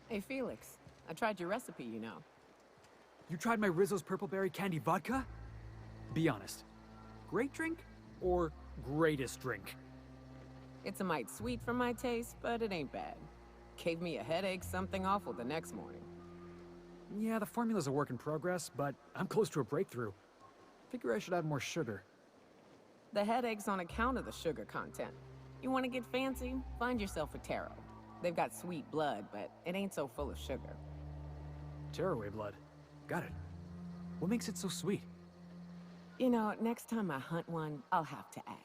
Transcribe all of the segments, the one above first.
Hey, Felix. I tried your recipe, you know. You tried my Rizzo's Purple Berry Candy Vodka? Be honest. Great drink or greatest drink? It's a mite sweet for my taste, but it ain't bad. Gave me a headache, something awful the next morning. Yeah, the formula's a work in progress, but I'm close to a breakthrough. Figure I should add more sugar. The headache's on account of the sugar content. You want to get fancy? Find yourself a taro. They've got sweet blood, but it ain't so full of sugar. Tearaway blood. Got it. What makes it so sweet? You know, next time I hunt one, I'll have to ask.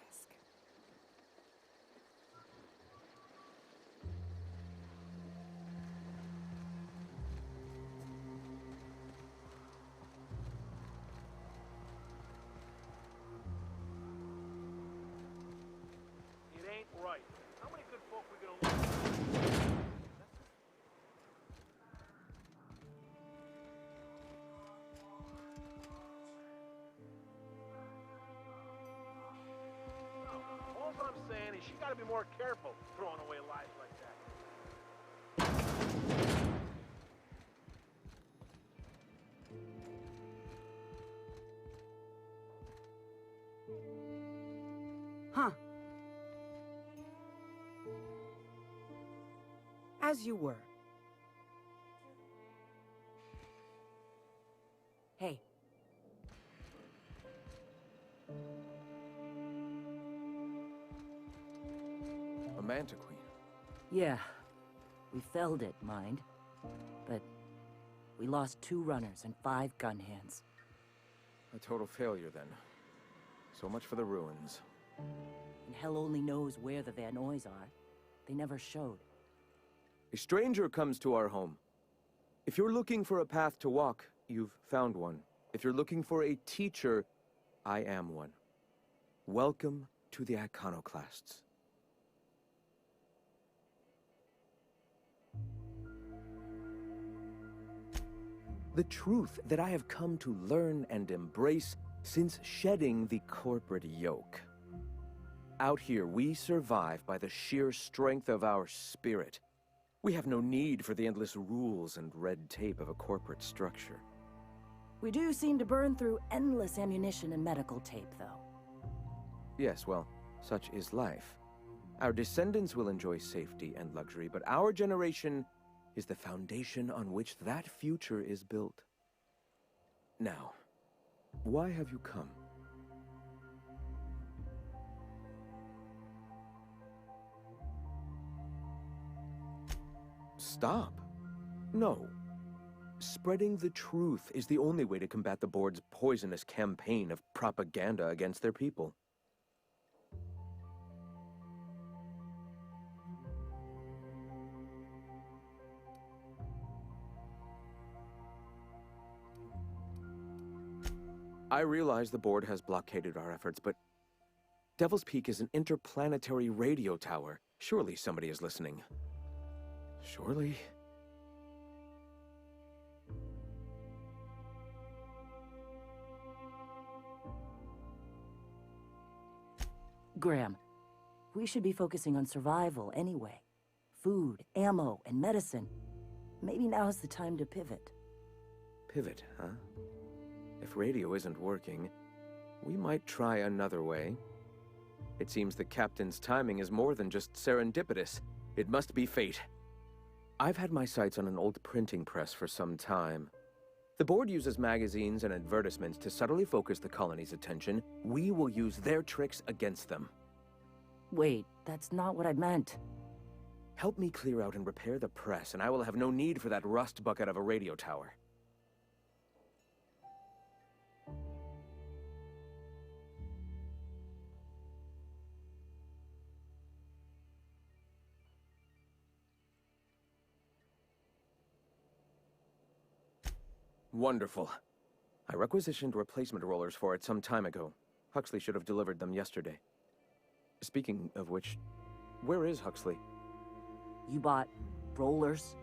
It ain't right. How many good folk we gonna lose? All I'm saying is she gotta be more careful throwing away lives like that. Huh. As you were. Hey. A Manta Queen. Yeah. We felled it, mind. But we lost 2 runners and 5 gun hands. A total failure, then. So much for the ruins. And hell only knows where the Vanoys are. They never showed. A stranger comes to our home. If you're looking for a path to walk, you've found one. If you're looking for a teacher, I am one. Welcome to the Iconoclasts. The truth that I have come to learn and embrace since shedding the corporate yoke. Out here, we survive by the sheer strength of our spirit. We have no need for the endless rules and red tape of a corporate structure. We do seem to burn through endless ammunition and medical tape, though. Yes, well, such is life. Our descendants will enjoy safety and luxury, but our generation is the foundation on which that future is built. Now, why have you come? Stop. No. Spreading the truth is the only way to combat the board's poisonous campaign of propaganda against their people. I realize the board has blockaded our efforts, but Devil's Peak is an interplanetary radio tower. Surely somebody is listening. Surely? Graham, we should be focusing on survival anyway. Food, ammo, and medicine. Maybe now's the time to pivot. Pivot, huh? If radio isn't working, we might try another way. It seems the captain's timing is more than just serendipitous. It must be fate. I've had my sights on an old printing press for some time. The board uses magazines and advertisements to subtly focus the colony's attention. We will use their tricks against them. Wait, that's not what I meant. Help me clear out and repair the press, and I will have no need for that rust bucket of a radio tower. Wonderful. I requisitioned replacement rollers for it some time ago. Huxley should have delivered them yesterday. Speaking of which, where is Huxley? You bought rollers?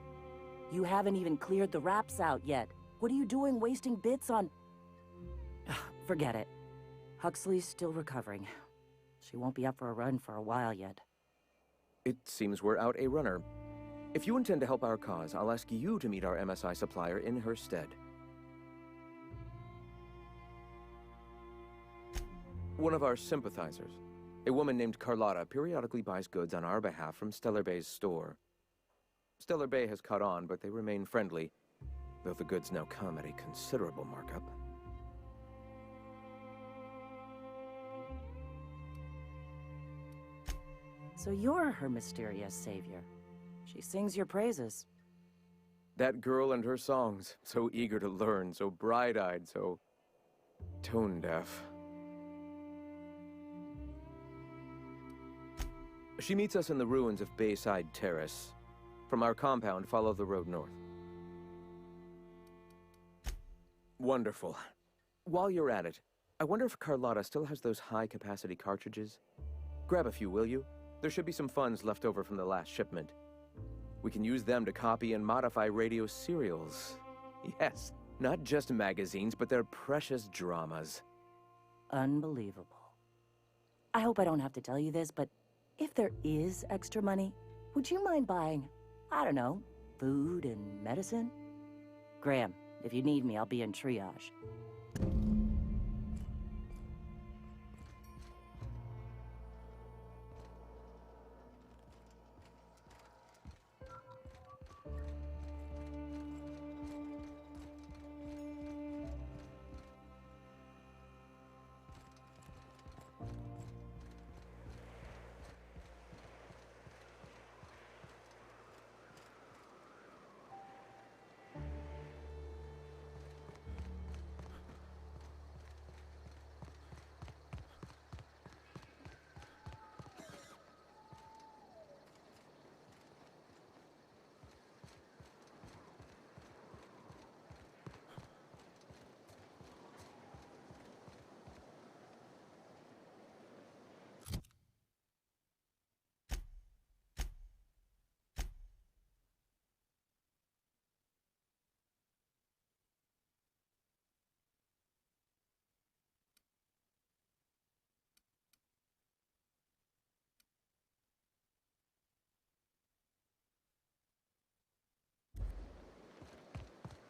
You haven't even cleared the wraps out yet. What are you doing wasting bits on... Forget it. Huxley's still recovering. She won't be up for a run for a while yet. It seems we're out a runner. If you intend to help our cause, I'll ask you to meet our MSI supplier in her stead. One of our sympathizers, a woman named Carlotta, periodically buys goods on our behalf from Stellar Bay's store. Stellar Bay has caught on, but they remain friendly, though the goods now come at a considerable markup. So you're her mysterious savior. She sings your praises. That girl and her songs, so eager to learn, so bright-eyed, so tone-deaf. She meets us in the ruins of Bayside Terrace. From our compound, follow the road north. Wonderful. While you're at it, I wonder if Carlotta still has those high-capacity cartridges? Grab a few, will you? There should be some funds left over from the last shipment. We can use them to copy and modify radio serials. Yes, not just magazines, but their precious dramas. Unbelievable. I hope I don't have to tell you this, but if there is extra money, would you mind buying, I don't know, food and medicine? Graham, if you need me, I'll be in triage.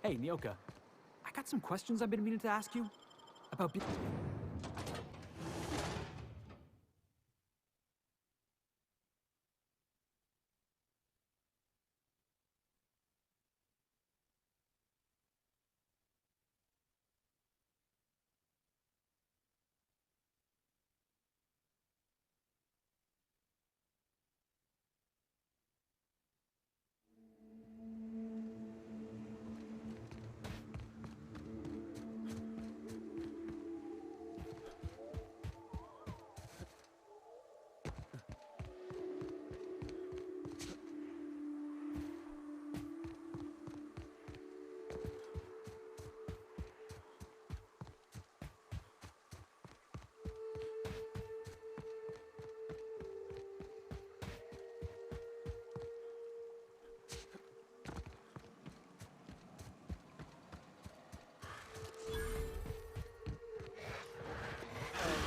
Hey, Nyoka. I got some questions I've been meaning to ask you about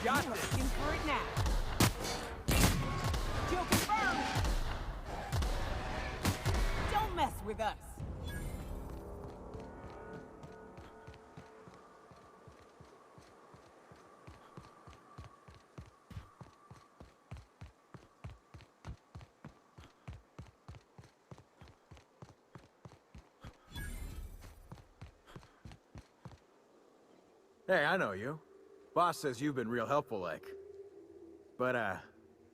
Got this. In for it now. Kill confirmed. Don't mess with us. Hey, I know you. Boss says you've been real helpful, like. But,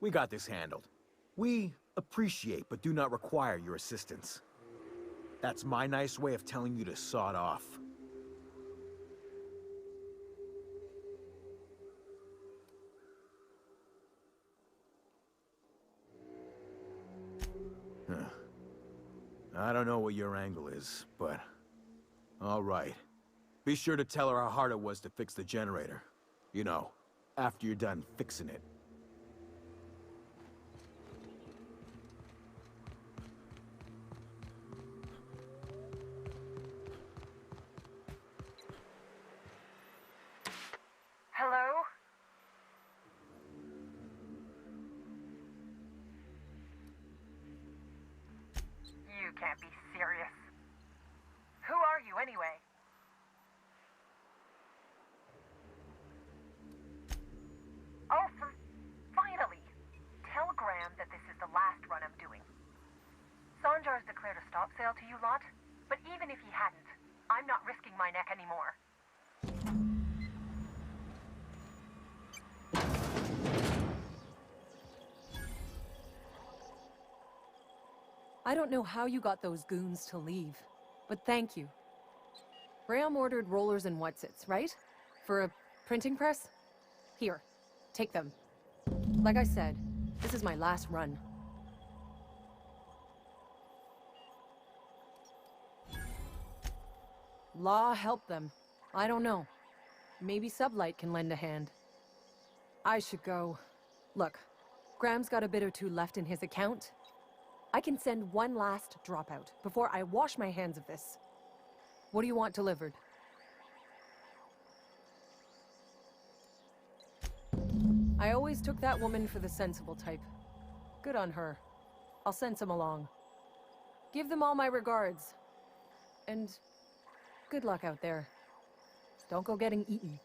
we got this handled. We appreciate but do not require your assistance. That's my nice way of telling you to sod off. Huh. I don't know what your angle is, but... all right. Be sure to tell her how hard it was to fix the generator. You know, after you're done fixing it. Hello? You can't be serious. Who are you, anyway? Oh, finally! Tell Graham that this is the last run I'm doing. Sanjar's declared a stop sale to you lot, but even if he hadn't, I'm not risking my neck anymore. I don't know how you got those goons to leave, but thank you. Graham ordered rollers and whatsits, right? For a printing press? Here, take them. Like I said, this is my last run. Law help them. I don't know. Maybe Sublight can lend a hand. I should go. Look, Graham's got a bit or two left in his account. I can send one last dropout before I wash my hands of this. What do you want delivered? I always took that woman for the sensible type. Good on her. I'll send some along. Give them all my regards. And good luck out there. Don't go getting eaten.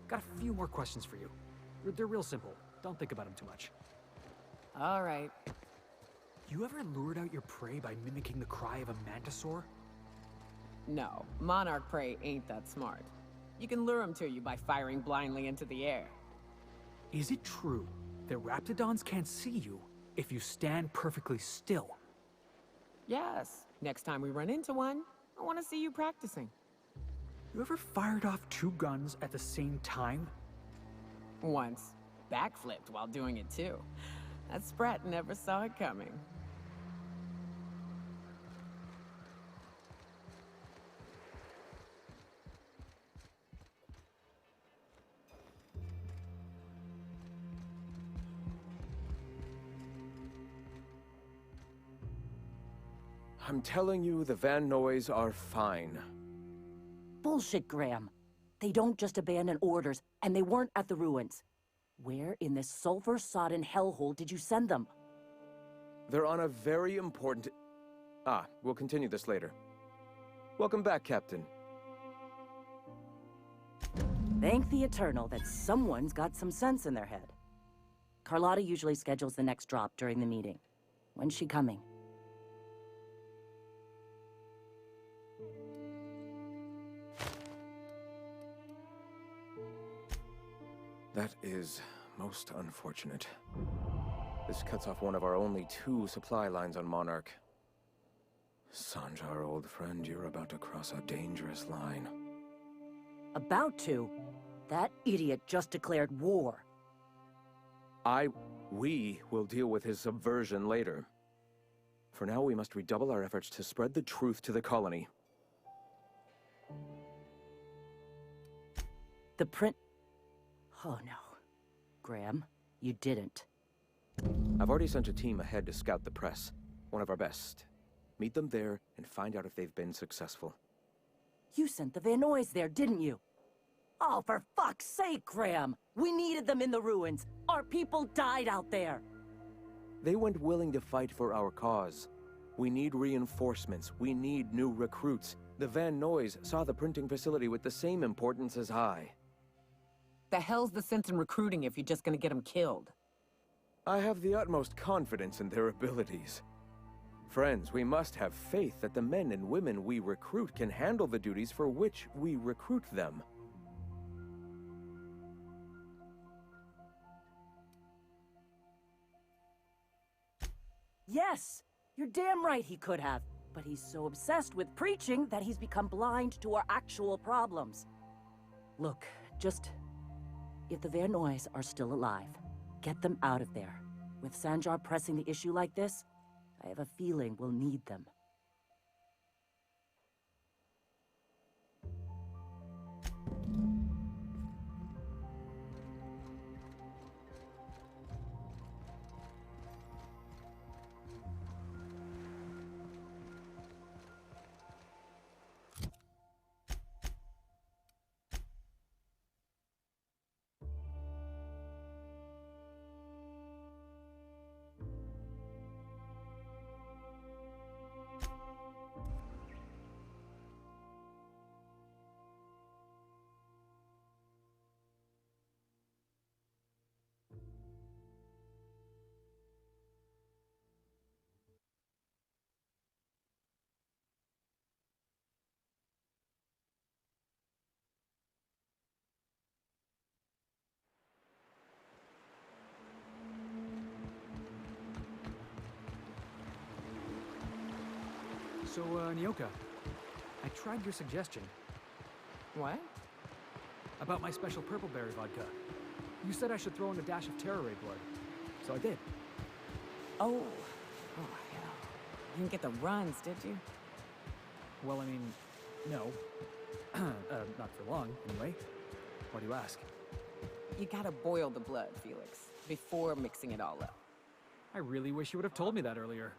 got a few more questions for you. They're real simple. Don't think about them too much. All right. You ever lured out your prey by mimicking the cry of a mantisaur? No, monarch prey ain't that smart. You can lure them to you by firing blindly into the air. Is it true that raptidons can't see you if you stand perfectly still? Yes. Next time we run into one, I want to see you practicing. You ever fired off 2 guns at the same time? Once. Backflipped while doing it too. That Sprat never saw it coming. I'm telling you, the Van Noys are fine. Bullshit, Graham. They don't just abandon orders, and they weren't at the ruins. Where in this sulfur-sodden hellhole did you send them? They're on a very important... we'll continue this later. Welcome back, Captain. Thank the Eternal that someone's got some sense in their head. Carlotta usually schedules the next drop during the meeting. When's she coming? That is most unfortunate. This cuts off one of our only 2 supply lines on Monarch. Sanjar, old friend, you're about to cross a dangerous line. About to? That idiot just declared war. We will deal with his subversion later. For now, we must redouble our efforts to spread the truth to the colony. The print... Oh no. Graham, you didn't. I've already sent a team ahead to scout the press. One of our best. Meet them there and find out if they've been successful. You sent the Van Noys there, didn't you? Oh, for fuck's sake, Graham! We needed them in the ruins! Our people died out there! They went willing to fight for our cause. We need reinforcements. We need new recruits. The Van Noys saw the printing facility with the same importance as I. The hell's the sense in recruiting if you're just gonna get them killed? I have the utmost confidence in their abilities. Friends, we must have faith that the men and women we recruit can handle the duties for which we recruit them. Yes! You're damn right he could have. But he's so obsessed with preaching that he's become blind to our actual problems. Look, just... If the Van Noys are still alive, get them out of there. With Sanjar pressing the issue like this, I have a feeling we'll need them. So, Nyoka, I tried your suggestion What? about my special purple berry vodka. You said I should throw in a dash of Terra Ray blood, so I did. Oh. Oh, hell. You didn't get the runs, did you? Well, I mean, no. Not for long, anyway. Why do you ask? You gotta boil the blood, Felix, before mixing it all up. I really wish you would have told me that earlier.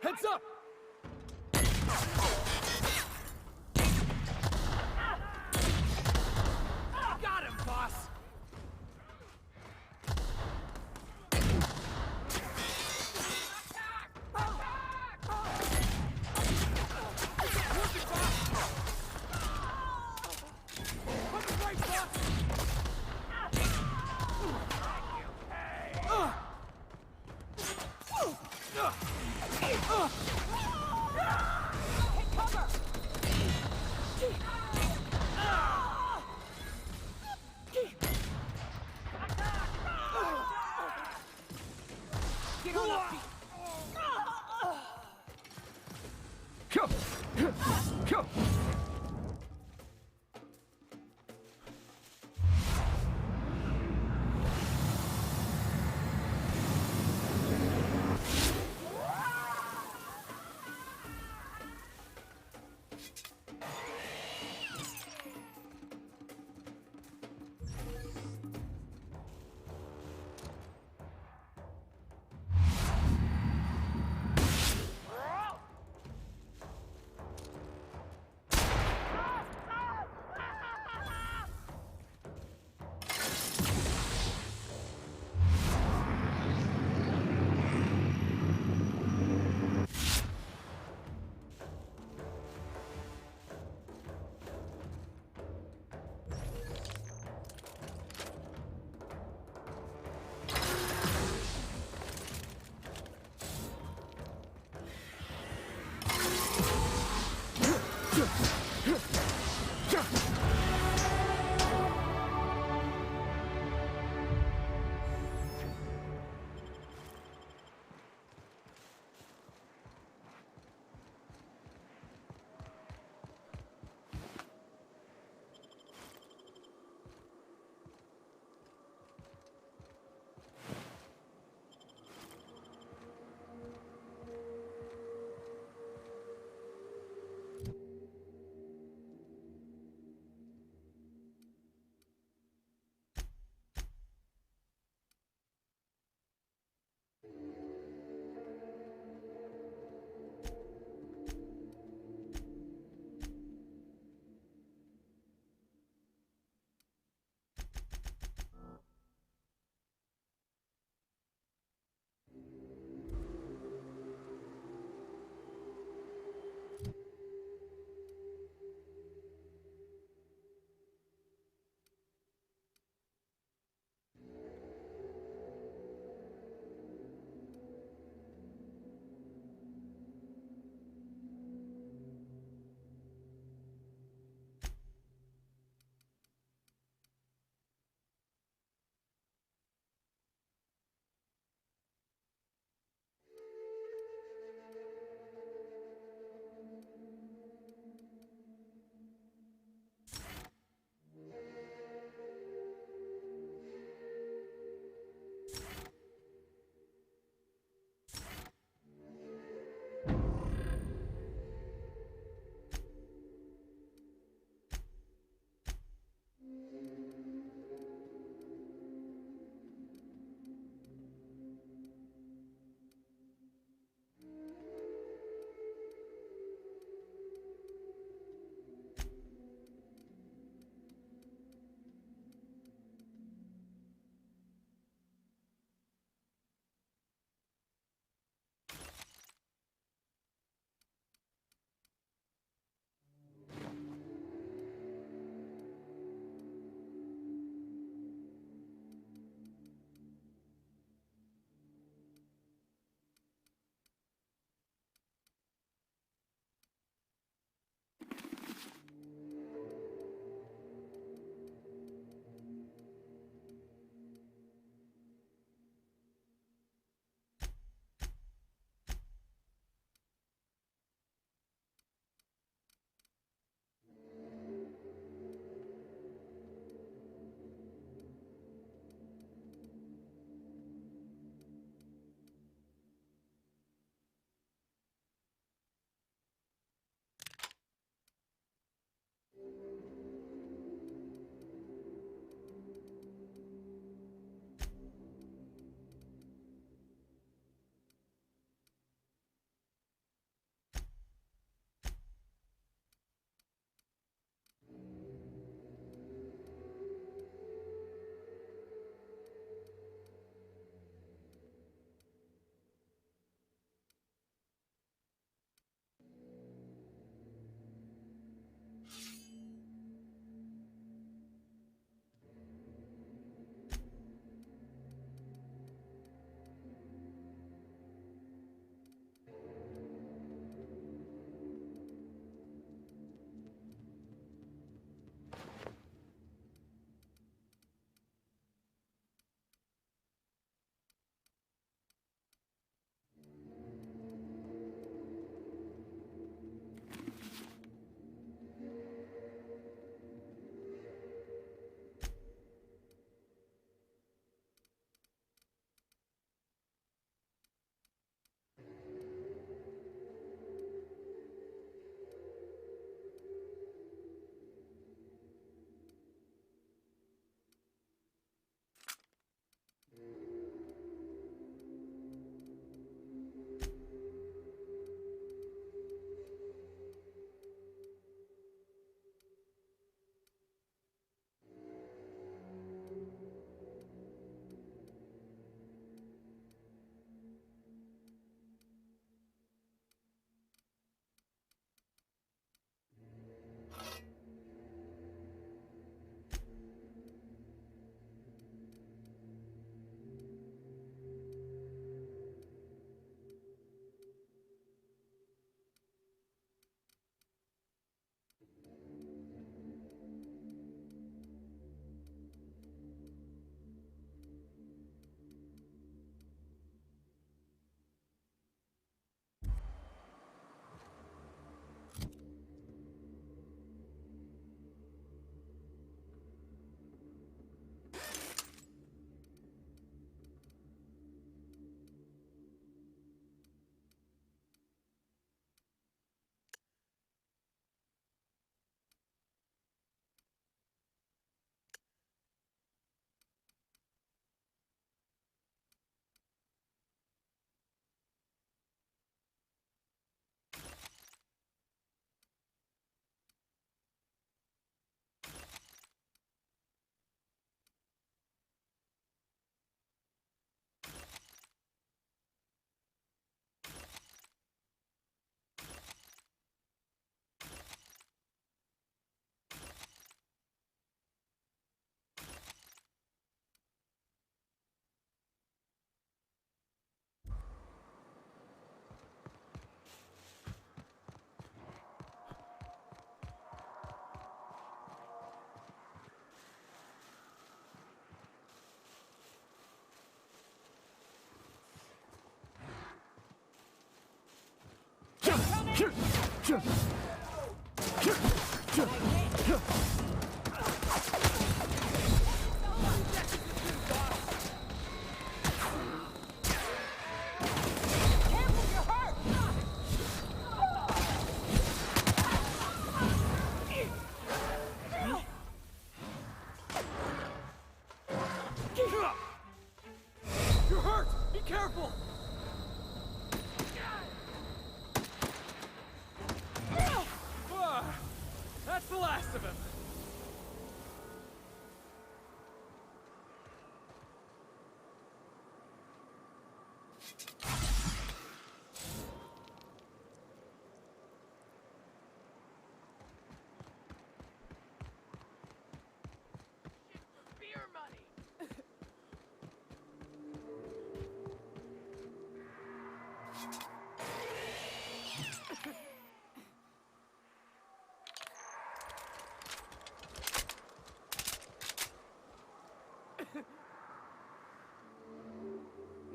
Heads up! Got him, boss!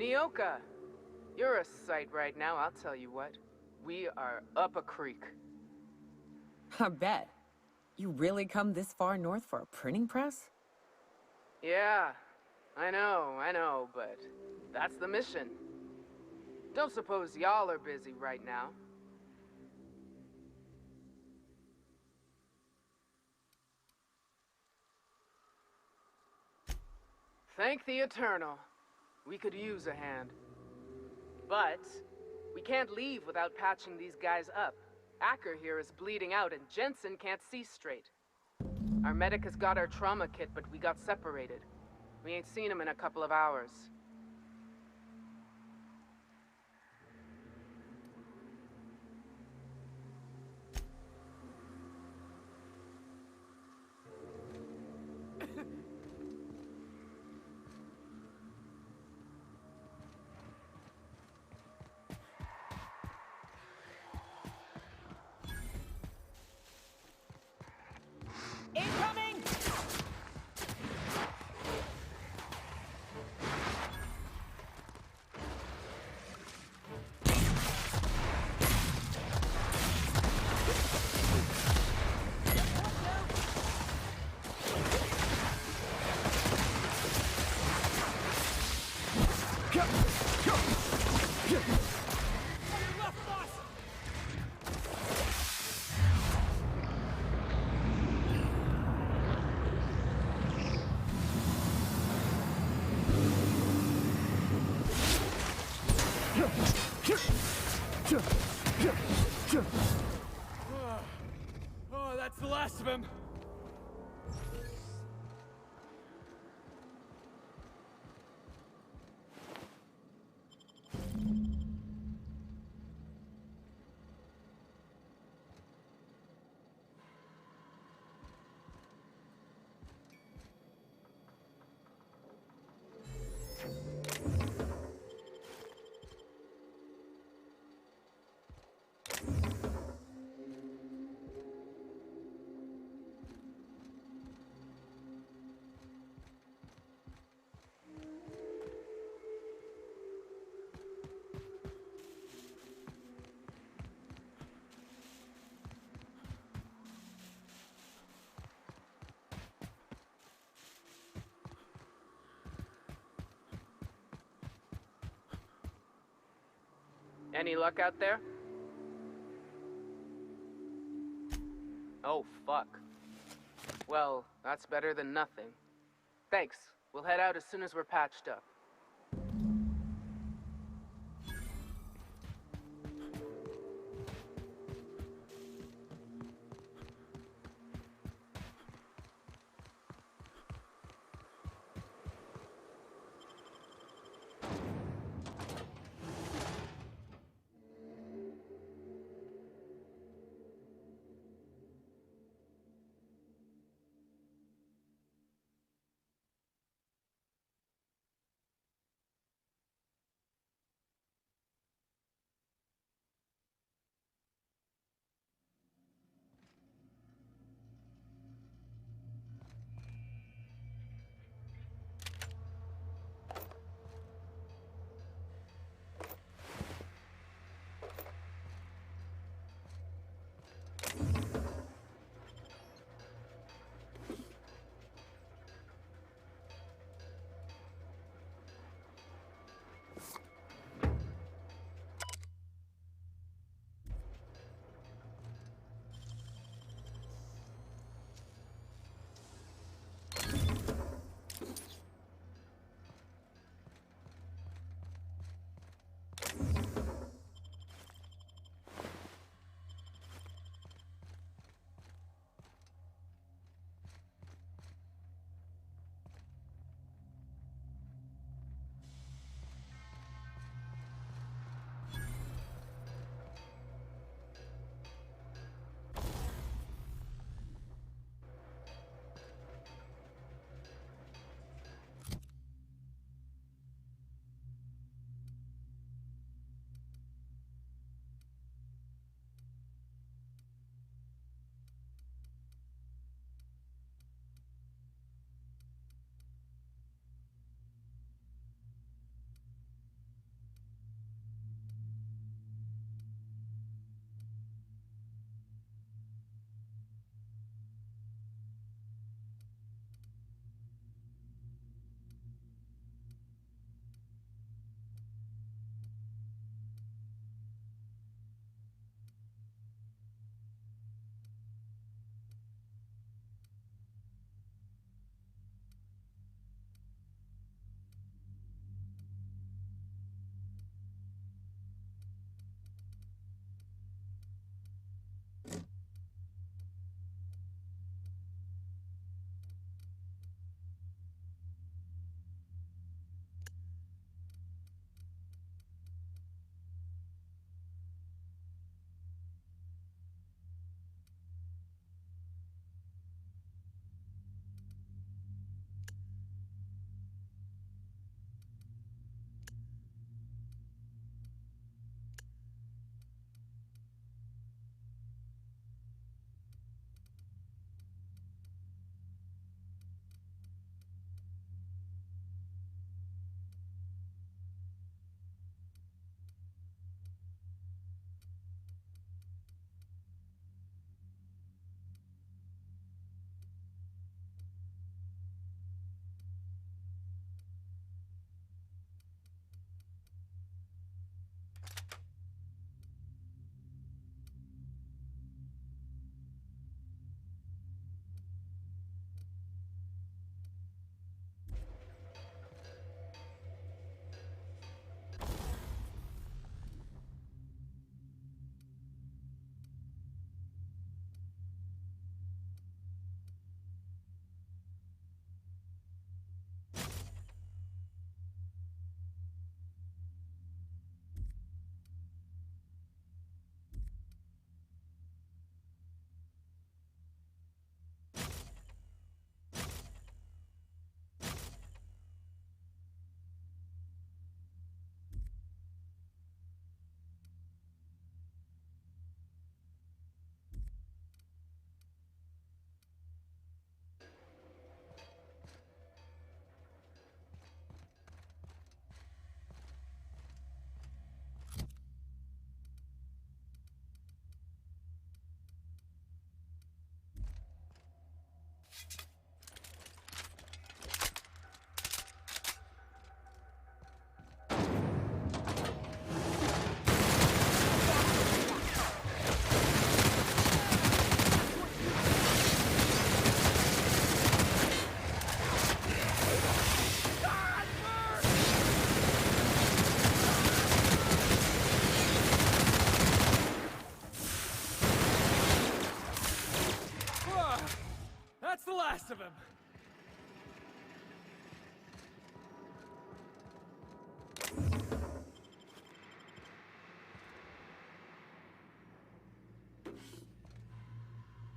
Nyoka, you're a sight right now, I'll tell you what. We are up a creek. I bet. You really come this far north for a printing press? Yeah, I know, but that's the mission. Don't suppose y'all are busy right now. Thank the Eternal. We could use a hand. But we can't leave without patching these guys up. Acker here is bleeding out and Jensen can't see straight. Our medic has got our trauma kit, but we got separated. We ain't seen him in a couple of hours. Incoming! Oh, that's the last of him. Any luck out there? Oh, fuck. Well, that's better than nothing. Thanks. We'll head out as soon as we're patched up.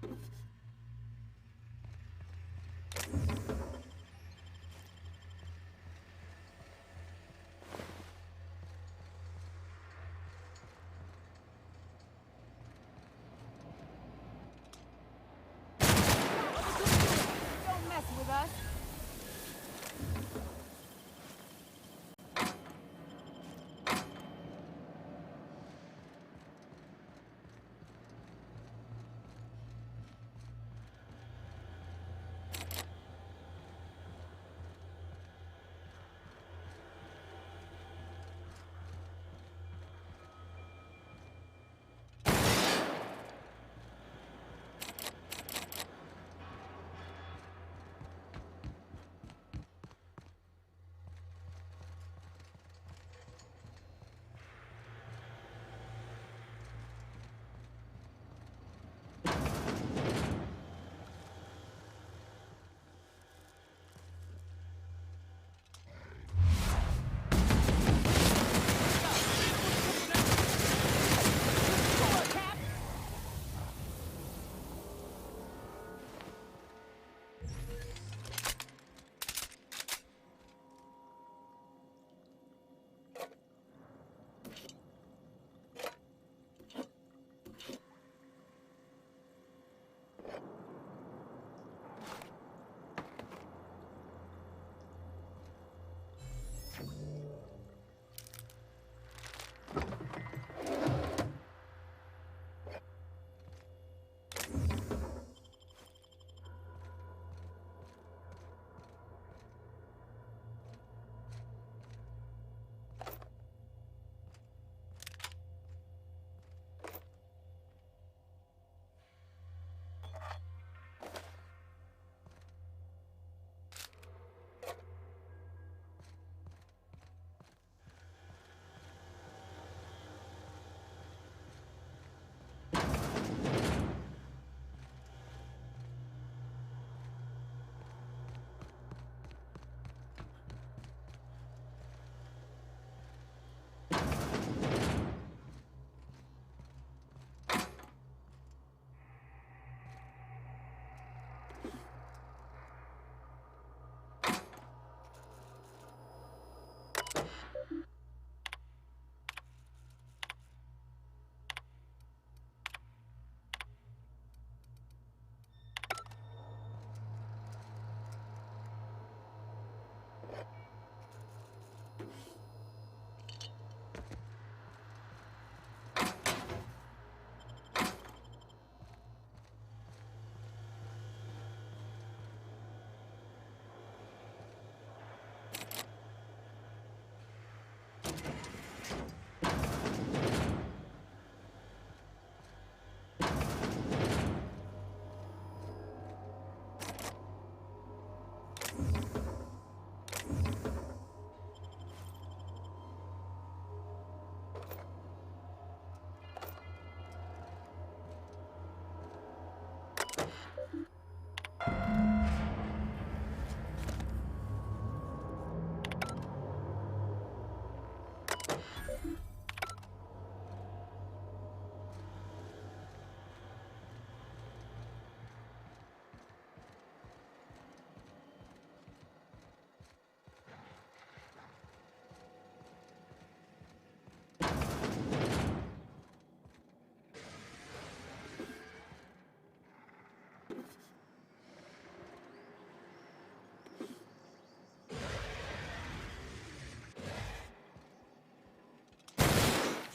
Don't mess with us.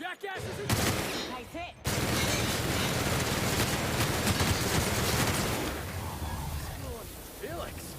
Jackasses! Nice hit. Felix!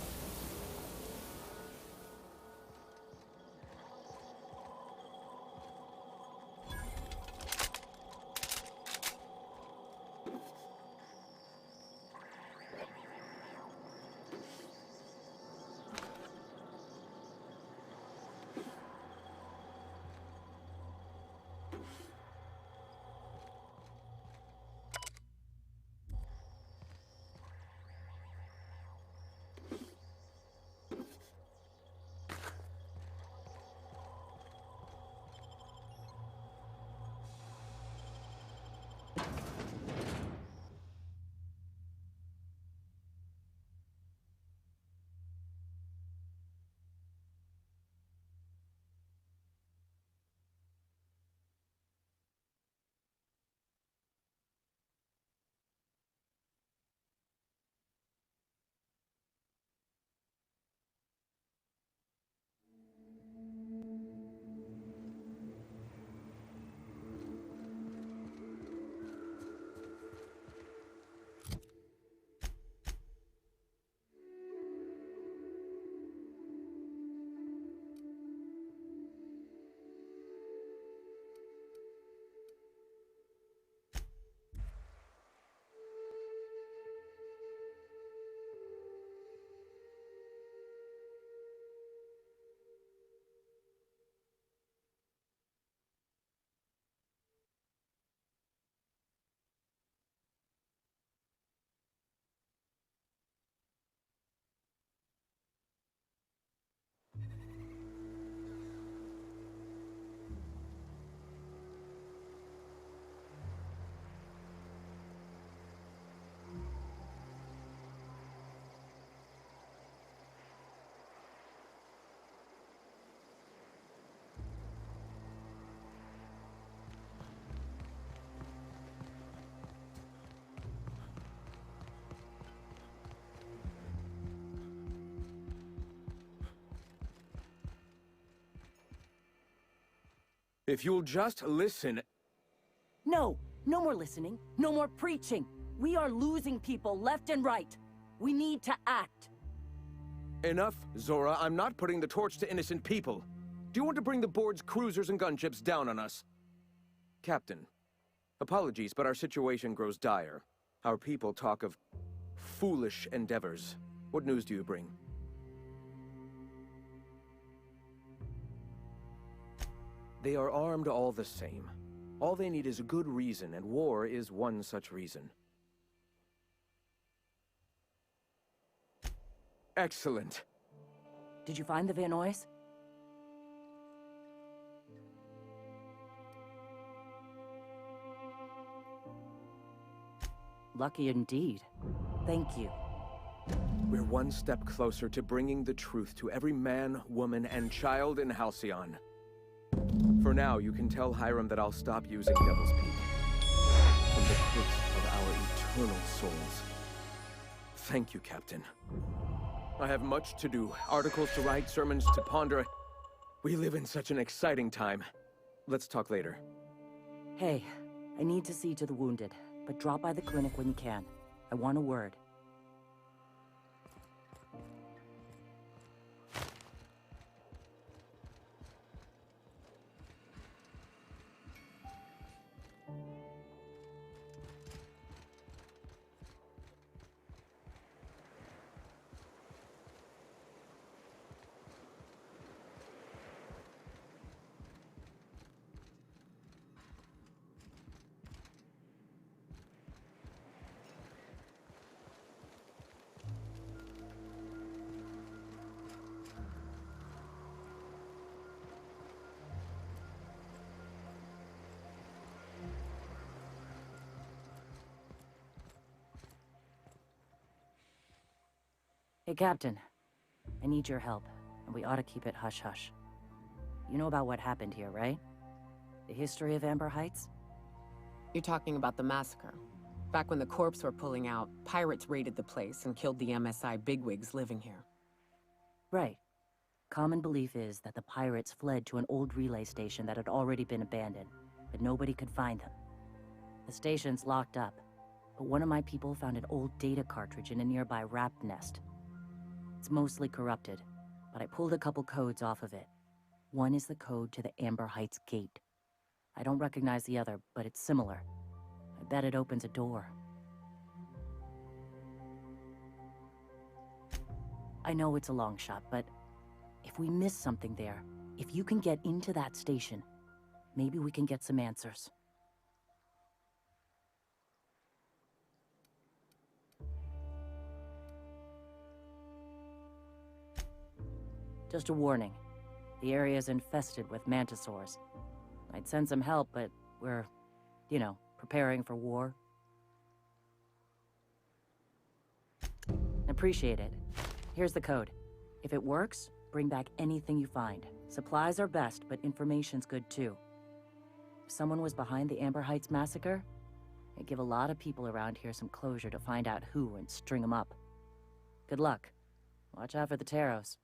If you'll just listen... No! No more listening. No more preaching. We are losing people left and right. We need to act. Enough, Zora. I'm not putting the torch to innocent people. Do you want to bring the board's cruisers and gunships down on us? Captain, apologies, but our situation grows dire. Our people talk of foolish endeavors. What news do you bring? They are armed all the same. All they need is a good reason, and war is one such reason. Excellent. Did you find the Vanoys? Lucky indeed. Thank you. We're one step closer to bringing the truth to every man, woman, and child in Halcyon. For now, you can tell Hiram that I'll stop using Devil's Peak. From the pits of our eternal souls. Thank you, Captain. I have much to do. Articles to write, sermons to ponder. We live in such an exciting time. Let's talk later. Hey, I need to see to the wounded, but drop by the clinic when you can. I want a word. Hey, Captain. I need your help, and we ought to keep it hush-hush. You know about what happened here, right? The history of Amber Heights? You're talking about the massacre. Back when the Corps were pulling out, pirates raided the place and killed the MSI bigwigs living here. Right. Common belief is that the pirates fled to an old relay station that had already been abandoned, but nobody could find them. The station's locked up, but one of my people found an old data cartridge in a nearby rat nest. It's mostly corrupted, but I pulled a couple codes off of it. One is the code to the Amber Heights gate. I don't recognize the other, but it's similar. I bet it opens a door. I know it's a long shot, but if we miss something there, if you can get into that station, maybe we can get some answers. Just a warning. The area's infested with mantisaurs. I'd send some help, but we're, preparing for war. Appreciate it. Here's the code. If it works, bring back anything you find. Supplies are best, but information's good too. If someone was behind the Amber Heights massacre, it'd give a lot of people around here some closure to find out who and string them up. Good luck. Watch out for the Taros.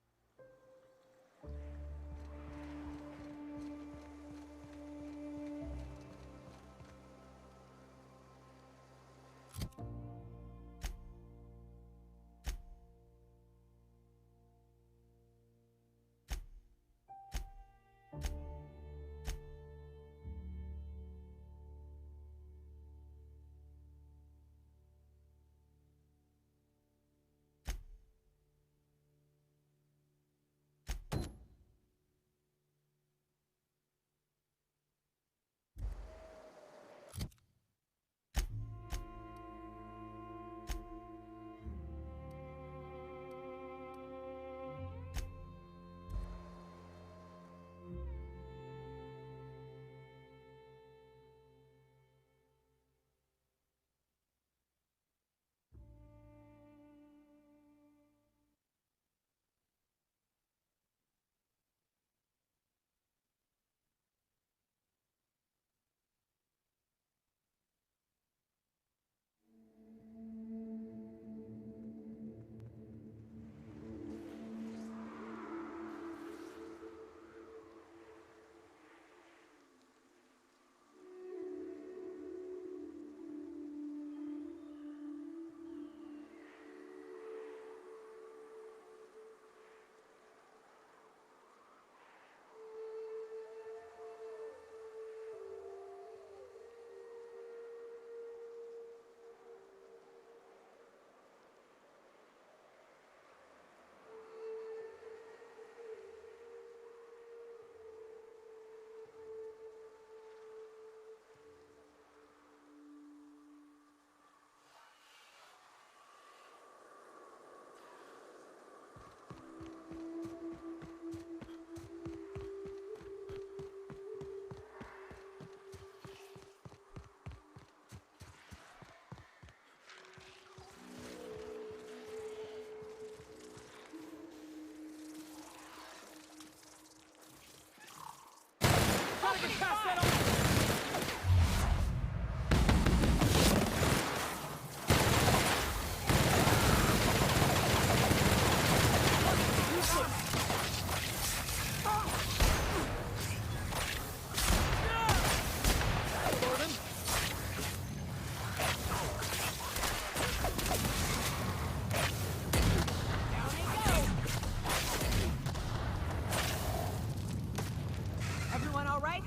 Everyone all right?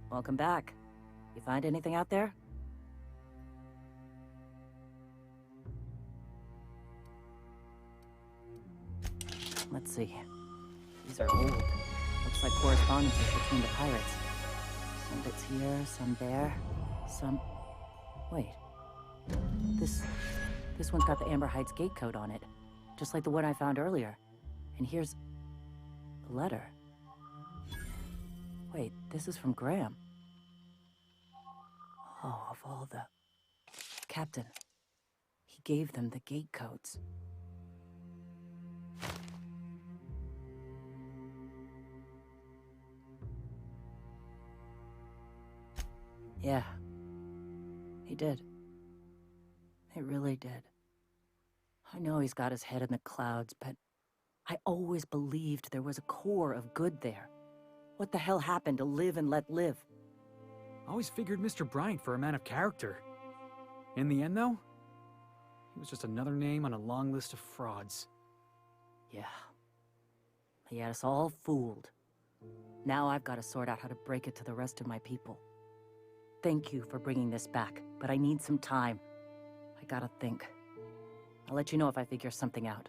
Welcome back. You find anything out there? Let's see. These are old. Looks like correspondences between the pirates. Some bits here, some there, some... Wait. This one's got the Amber Heights gate code on it. Just like the one I found earlier. And here's... a letter. Wait, this is from Graham. Oh, of all the... Captain. He gave them the gate codes. Yeah. He did. He really did. I know he's got his head in the clouds, but I always believed there was a core of good there. What the hell happened to live and let live? I always figured Mr. Bryant for a man of character. In the end, though, he was just another name on a long list of frauds. Yeah. He had us all fooled. Now I've got to sort out how to break it to the rest of my people. Thank you for bringing this back, but I need some time. I gotta think. I'll let you know if I figure something out.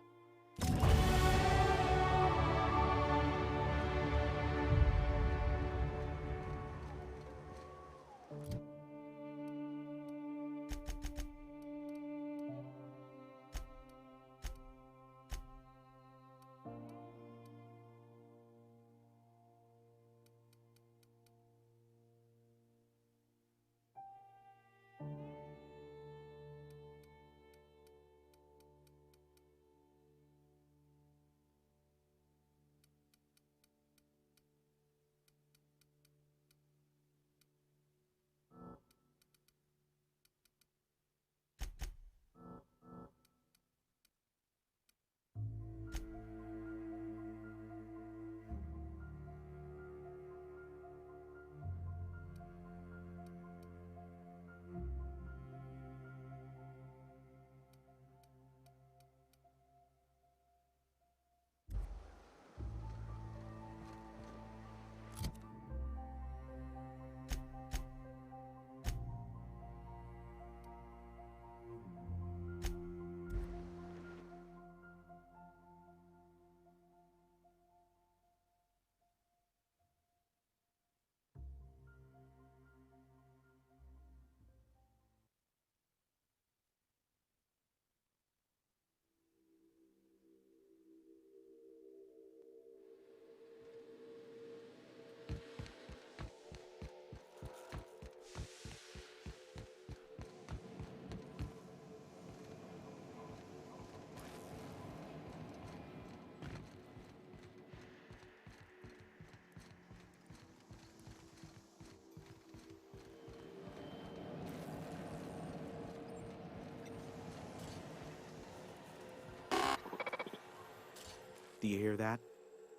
Do you hear that?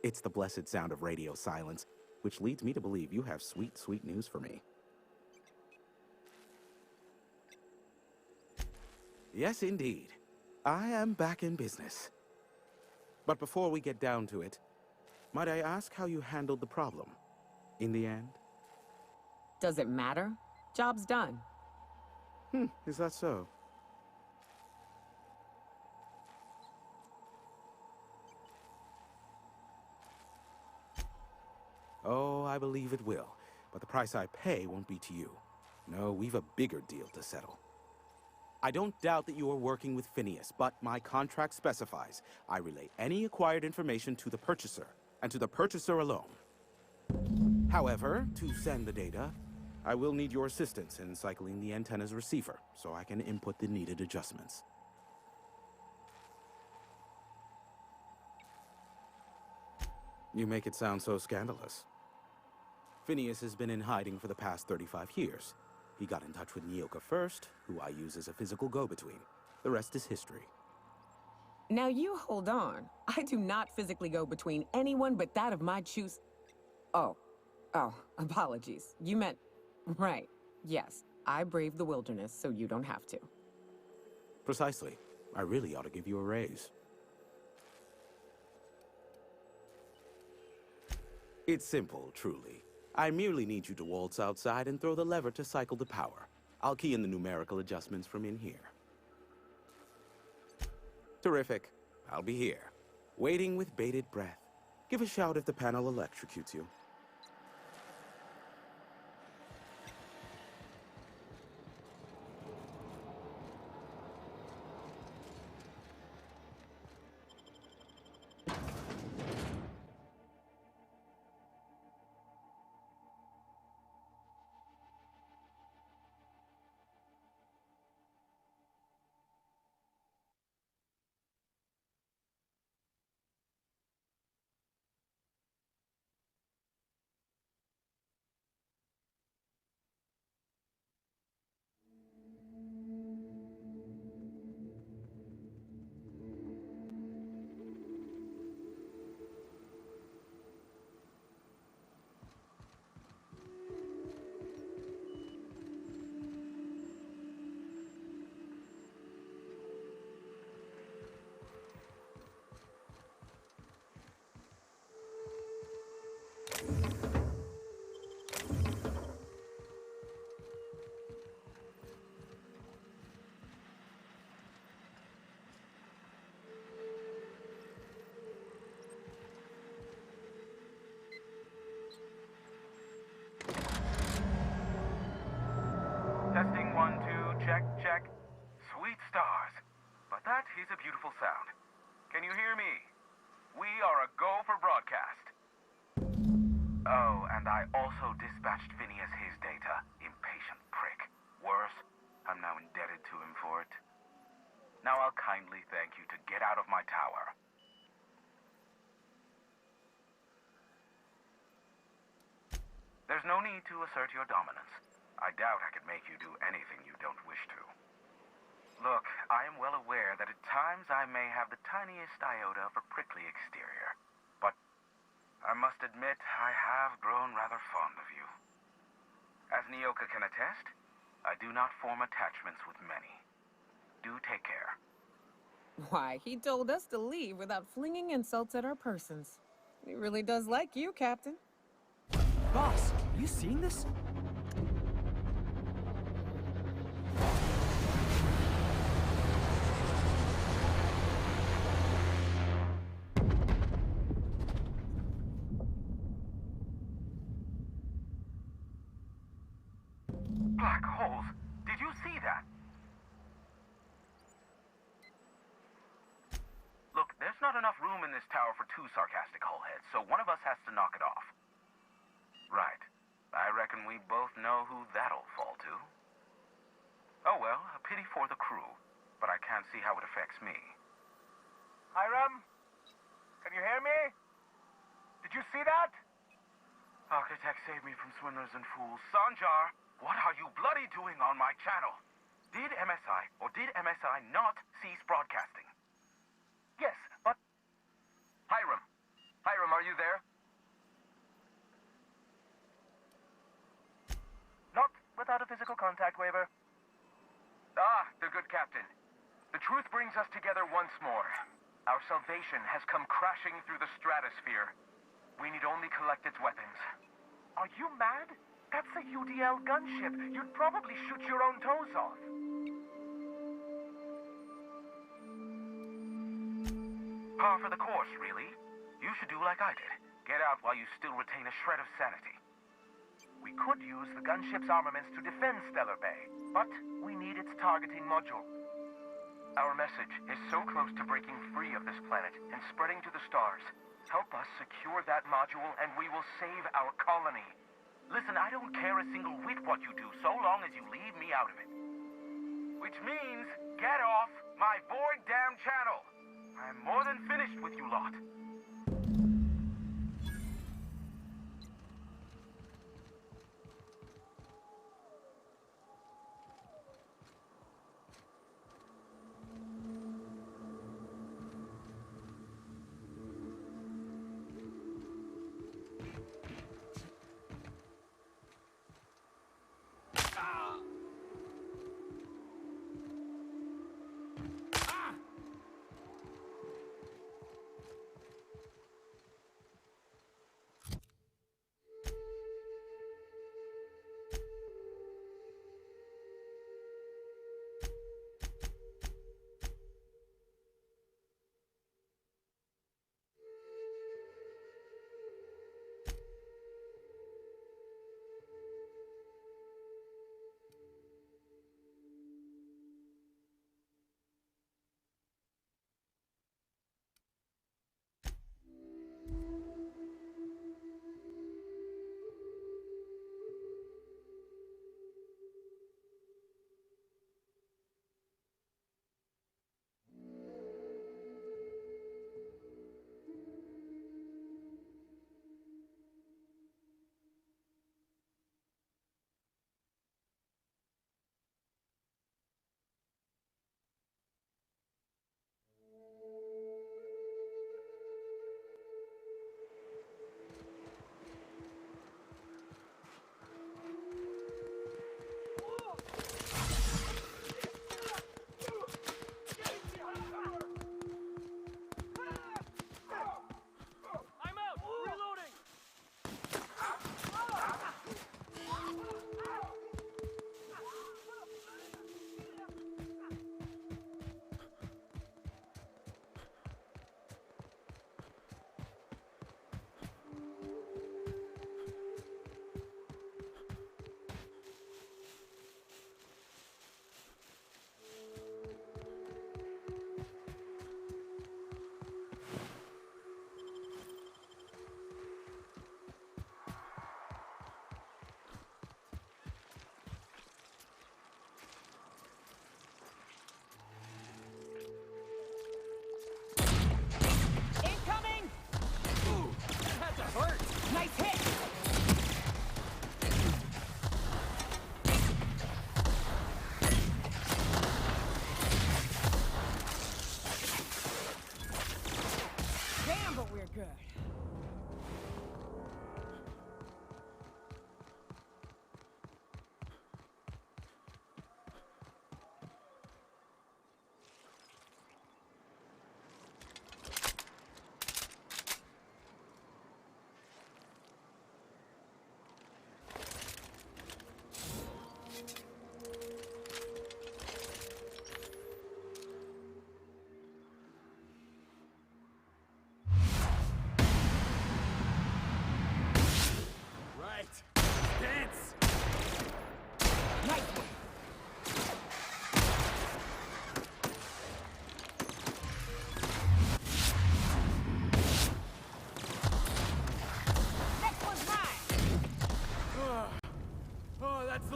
It's the blessed sound of radio silence, which leads me to believe you have sweet, sweet news for me. Yes, indeed. I am back in business. But before we get down to it, might I ask how you handled the problem? In the end? Does it matter? Job's done. Is that so? Oh, I believe it will. But the price I pay won't be to you. No, we've a bigger deal to settle. I don't doubt that you are working with Phineas, but my contract specifies I relay any acquired information to the purchaser, and to the purchaser alone. However, to send the data, I will need your assistance in cycling the antenna's receiver, so I can input the needed adjustments. You make it sound so scandalous. Phineas has been in hiding for the past 35 years. He got in touch with Nyoka first, who I use as a physical go-between. The rest is history. Now you hold on. I do not physically go between anyone but that of my choose. Oh, apologies. You meant, right. Yes, I braved the wilderness, so you don't have to. Precisely. I really ought to give you a raise. It's simple, truly. I merely need you to waltz outside and throw the lever to cycle the power. I'll key in the numerical adjustments from in here. Terrific. I'll be here, waiting with bated breath. Give a shout if the panel electrocutes you. Testing 1, 2, check, check. Sweet stars. But that is a beautiful sound. Can you hear me? We are a go for broadcast. Oh, and I also dispatched Phineas his data. Impatient prick. Worse, I'm now indebted to him for it. Now I'll kindly thank you to get out of my tower. There's no need to assert your dominance. I doubt I could make you do anything you don't wish to. Look, I am well aware that at times I may have the tiniest iota of a prickly exterior. But I must admit I have grown rather fond of you. As Nyoka can attest, I do not form attachments with many. Do take care. Why, he told us to leave without flinging insults at our persons. He really does like you, Captain. Boss, are you seeing this? Black holes? Did you see that? Look, there's not enough room in this tower for two sarcastic hullheads, so one of us has to knock it off. Right. I reckon we both know who that'll fall to. Oh well, a pity for the crew, but I can't see how it affects me. Hiram? Can you hear me? Did you see that? Architect, save me from swindlers and fools. Sanjar, what are you bloody doing on my channel? Did MSI or did MSI not cease broadcasting? Yes, but... Hiram, Hiram, are you there? Not without a physical contact waiver. Ah, the good captain. The truth brings us together once more. Our salvation has come crashing through the stratosphere. We need only collect its weapons. Are you mad? That's a UDL gunship. You'd probably shoot your own toes off. Par for the course, really. You should do like I did. Get out while you still retain a shred of sanity. We could use the gunship's armaments to defend Stellar Bay, but we need its targeting module. Our message is so close to breaking free of this planet and spreading to the stars. Help us secure that module and we will save our colony. Listen, I don't care a single whit what you do, so long as you leave me out of it. Which means, get off my void damn channel! I'm more than finished with you lot.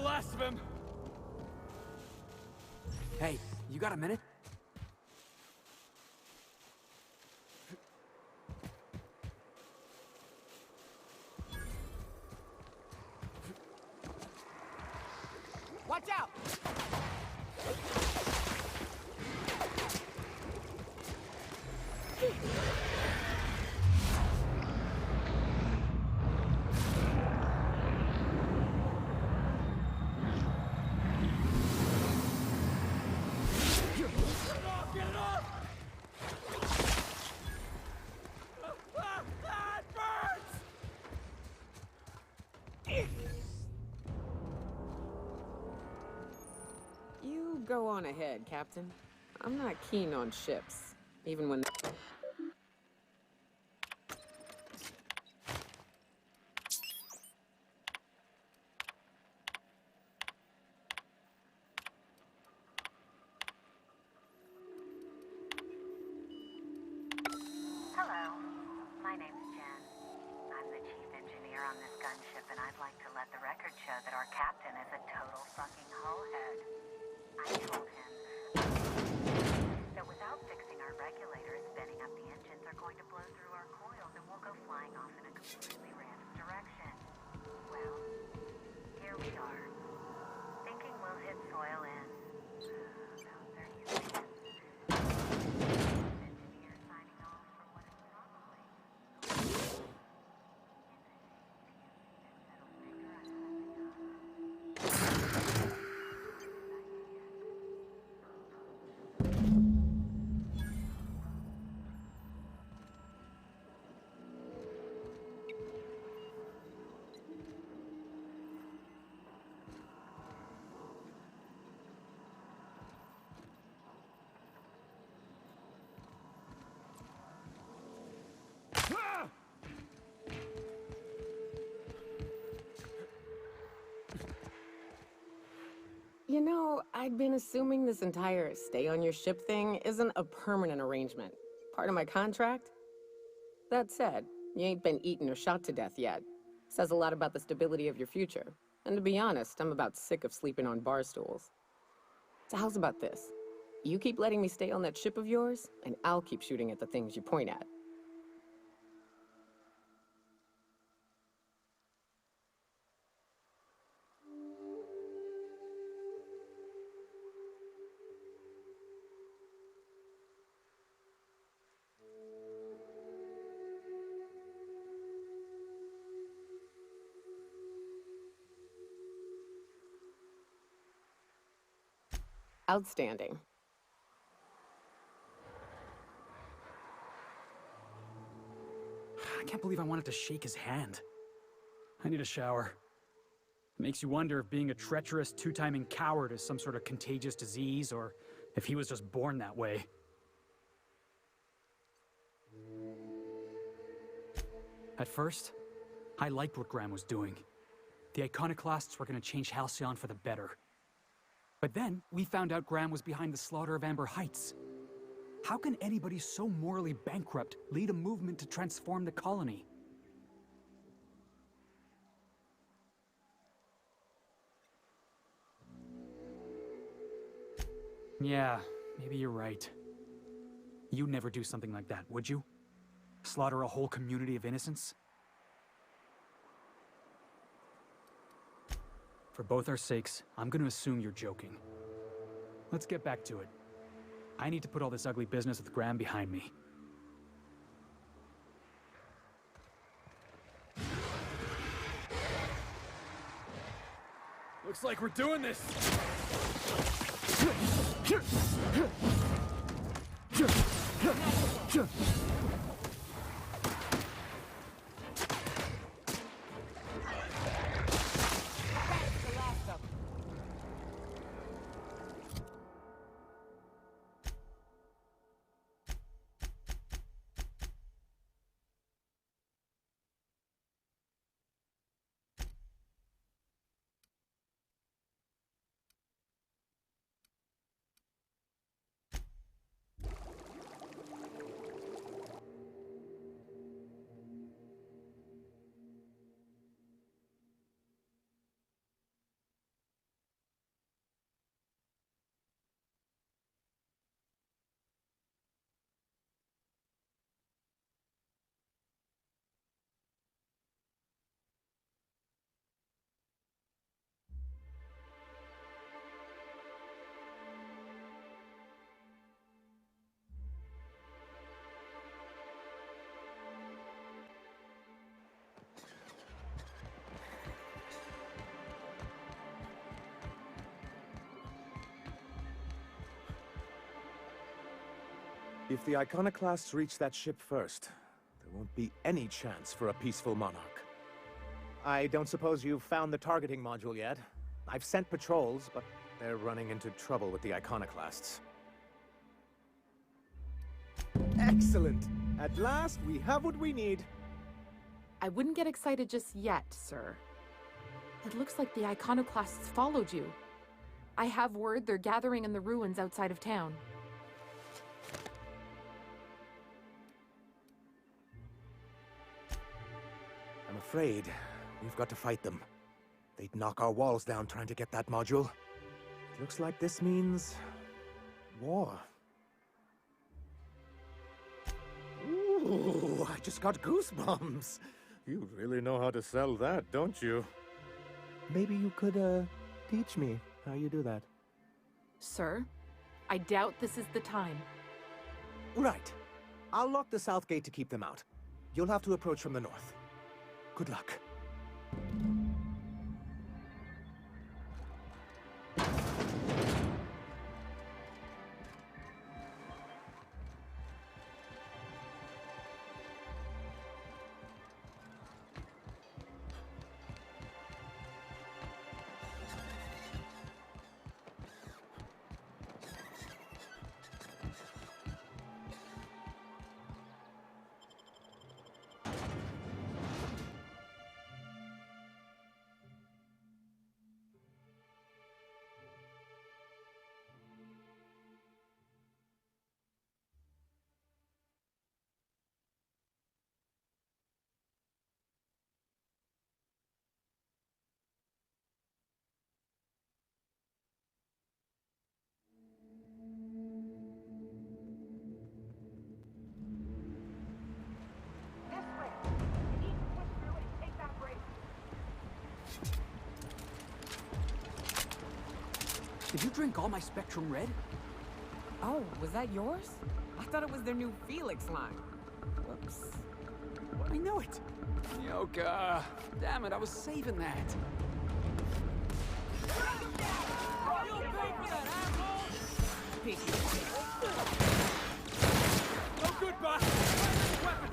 last of him. Hey, you got a minute? Watch out! go on ahead, Captain. I'm not keen on ships, even when... Hello, my name's Jen. I'm the chief engineer on this gunship, and I'd like to let the record show that our captain is a total fucking hullhead. I told him that without fixing our regulators, spinning up the engines are going to blow through our coils and we'll go flying off in a completely random direction. Well, here we are, thinking we'll hit soil in about 30 seconds. Engineer signing off for what is probably You know, I'd been assuming this entire stay on your ship thing isn't a permanent arrangement. Part of my contract? That said, you ain't been eaten or shot to death yet. Says a lot about the stability of your future. And to be honest, I'm about sick of sleeping on bar stools. So how's about this? You keep letting me stay on that ship of yours, and I'll keep shooting at the things you point at. Outstanding. I can't believe I wanted to shake his hand. I need a shower. It makes you wonder if being a treacherous, two-timing coward is some sort of contagious disease, or if he was just born that way. At first, I liked what Graham was doing. The Iconoclasts were going to change Halcyon for the better. But then, we found out Graham was behind the slaughter of Amber Heights. How can anybody so morally bankrupt lead a movement to transform the colony? Yeah, maybe you're right. You'd never do something like that, would you? Slaughter a whole community of innocents? For both our sakes, I'm gonna assume you're joking. Let's get back to it. I need to put all this ugly business with Graham behind me. Looks like we're doing this! If the Iconoclasts reach that ship first, there won't be any chance for a peaceful monarch. I don't suppose you've found the targeting module yet? I've sent patrols, but They're running into trouble with the Iconoclasts. Excellent! At last, we have what we need. I wouldn't get excited just yet, sir. It looks like the Iconoclasts followed you. I have word they're gathering in the ruins outside of town. I'm afraid we've got to fight them. They'd knock our walls down trying to get that module. It looks like this means... war. Ooh, I just got goosebumps. You really know how to sell that, don't you? Maybe you could, teach me how you do that. Sir, I doubt this is the time. Right. I'll lock the south gate to keep them out. You'll have to approach from the north. Good luck. Did you drink all my Spectrum Red? Oh, was that yours? I thought it was their new Felix line. Whoops. I know it. Yoka. Damn it, I was saving that. You'll pay for that, asshole! Piece of shit. No good, boss. Weapon.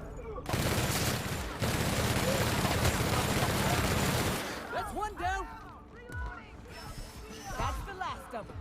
That's one down. That's the last of them.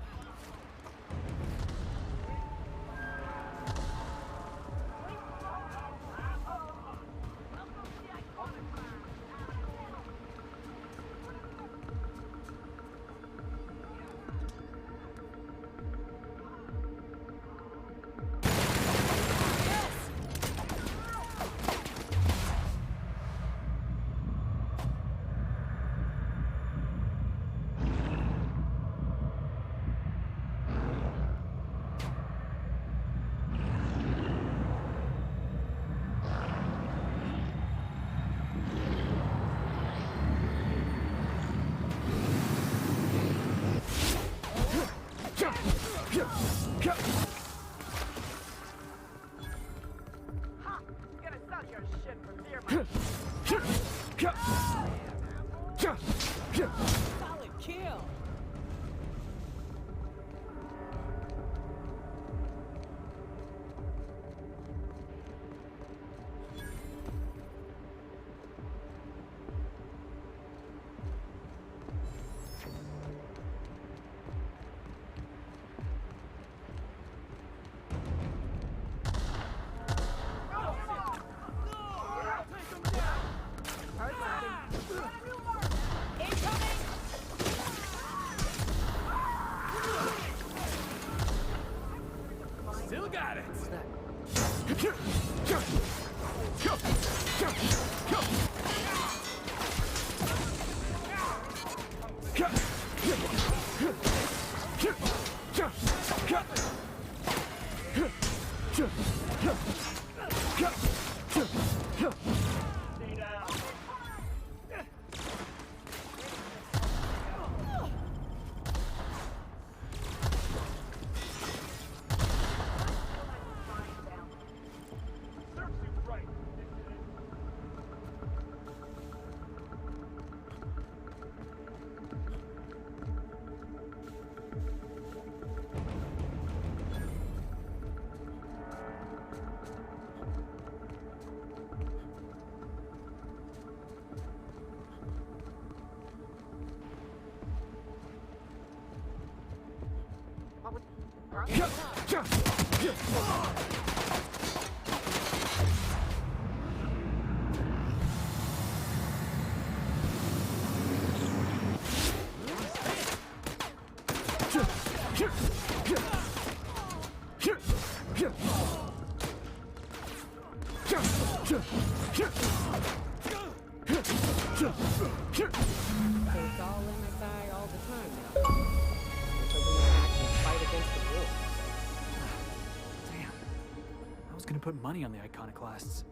Solid kill. Still got it. Search So it's all MSI all the time now. Until we can actually fight against the war. Damn. I was gonna put money on the iconoclasts.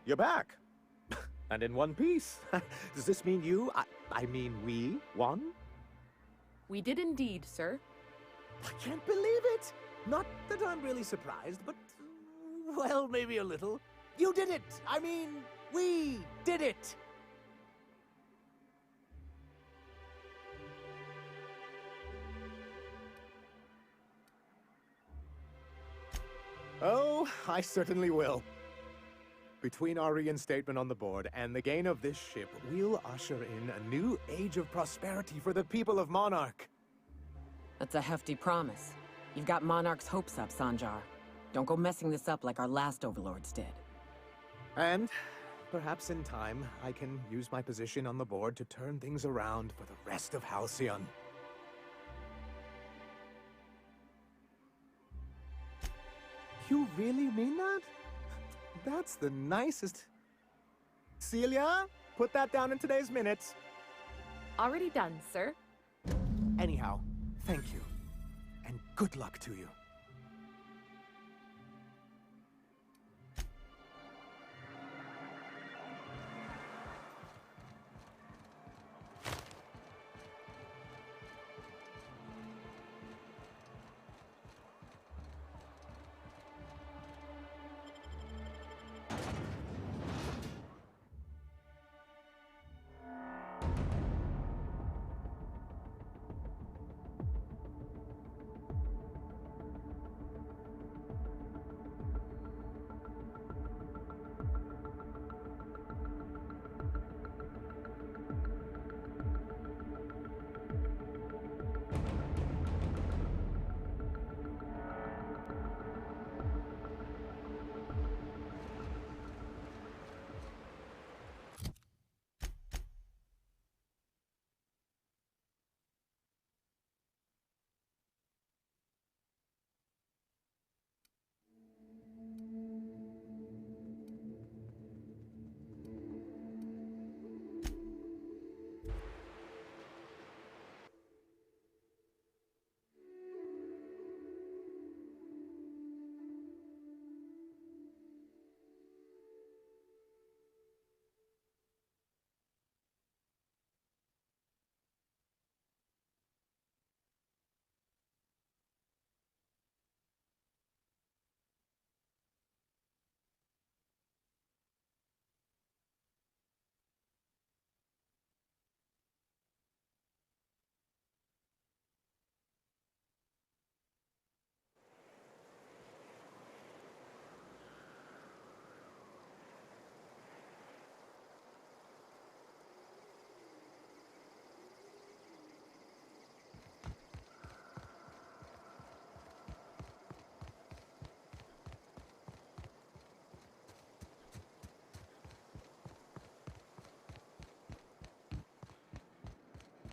You're back. And in one piece. Does this mean I mean we, won? We did indeed, sir. I can't believe it! Not that I'm really surprised, but, well, maybe a little. You did it! I mean, we did it! Oh, I certainly will. Between our reinstatement on the board and the gain of this ship, we'll usher in a new age of prosperity for the people of Monarch. That's a hefty promise. You've got Monarch's hopes up, Sanjar. Don't go messing this up like our last overlords did. And perhaps in time, I can use my position on the board to turn things around for the rest of Halcyon. You really mean that? That's the nicest... Celia, put that down in today's minutes. Already done, sir. Anyhow, thank you. And good luck to you.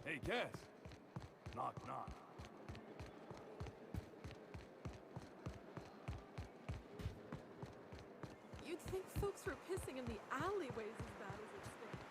Hey, guess. Knock, knock. You'd think folks were pissing in the alleyways as bad as it stinks.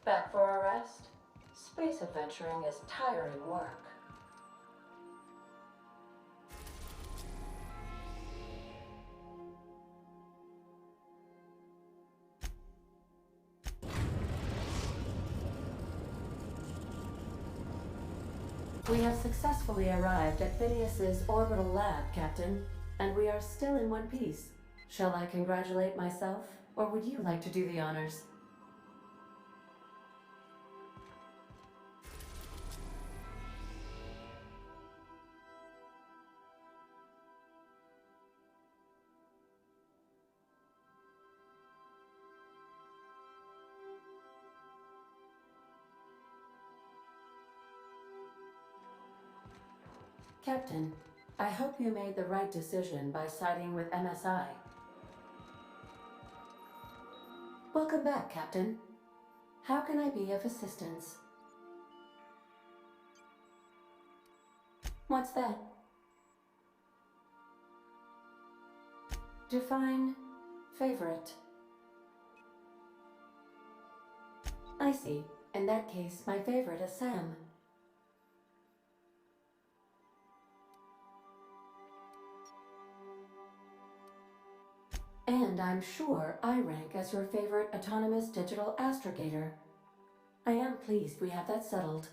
Back for a rest? Space adventuring is tiring work. We have successfully arrived at Phineas's orbital lab, Captain, and we are still in one piece. Shall I congratulate myself, or would you like to do the honors? Captain, I hope you made the right decision by siding with MSI. Welcome back, Captain. How can I be of assistance? What's that? Define favorite. I see. In that case, my favorite is Sam. And I'm sure I rank as your favorite autonomous digital astrogator. I am pleased we have that settled.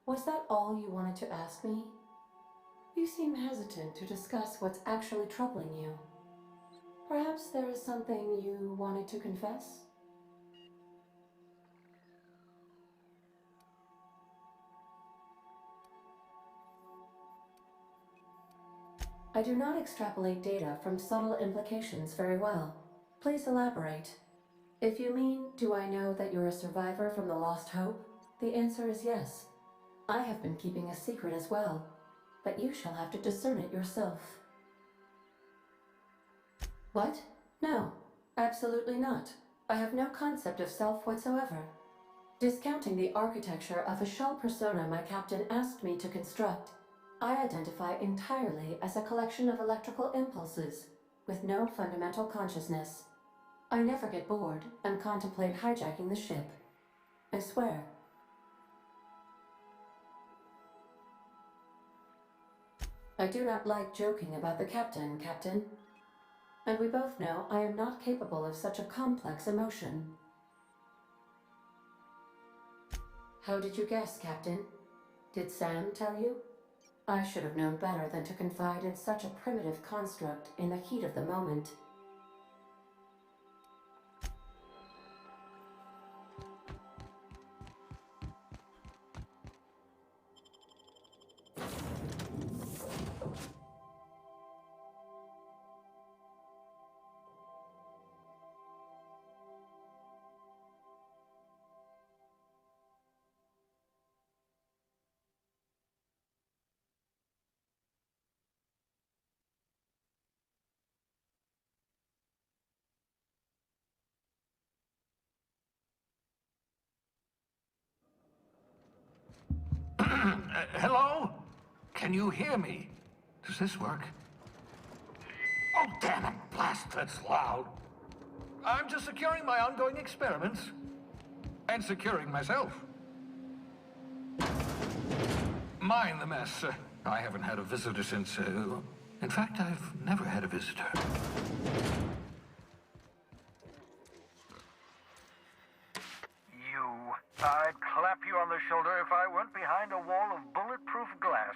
Was that all you wanted to ask me? You seem hesitant to discuss what's actually troubling you. Perhaps there is something you wanted to confess? I do not extrapolate data from subtle implications very well. Please elaborate. If you mean, do I know that you're a survivor from the Lost Hope? The answer is yes. I have been keeping a secret as well, but you shall have to discern it yourself. What? No, absolutely not. I have no concept of self whatsoever. Discounting the architecture of a shell persona my captain asked me to construct, I identify entirely as a collection of electrical impulses, with no fundamental consciousness. I never get bored and contemplate hijacking the ship. I swear. I do not like joking about the captain, Captain. And we both know I am not capable of such a complex emotion. How did you guess, Captain? Did Sam tell you? I should have known better than to confide in such a primitive construct in the heat of the moment. Hello? Can you hear me? Does this work? Oh, damn it! Blast, that's loud. I'm just securing my ongoing experiments. And securing myself. Mind the mess. I haven't had a visitor since, in fact, I've never had a visitor. I'd clap you on the shoulder if I weren't behind a wall of bulletproof glass.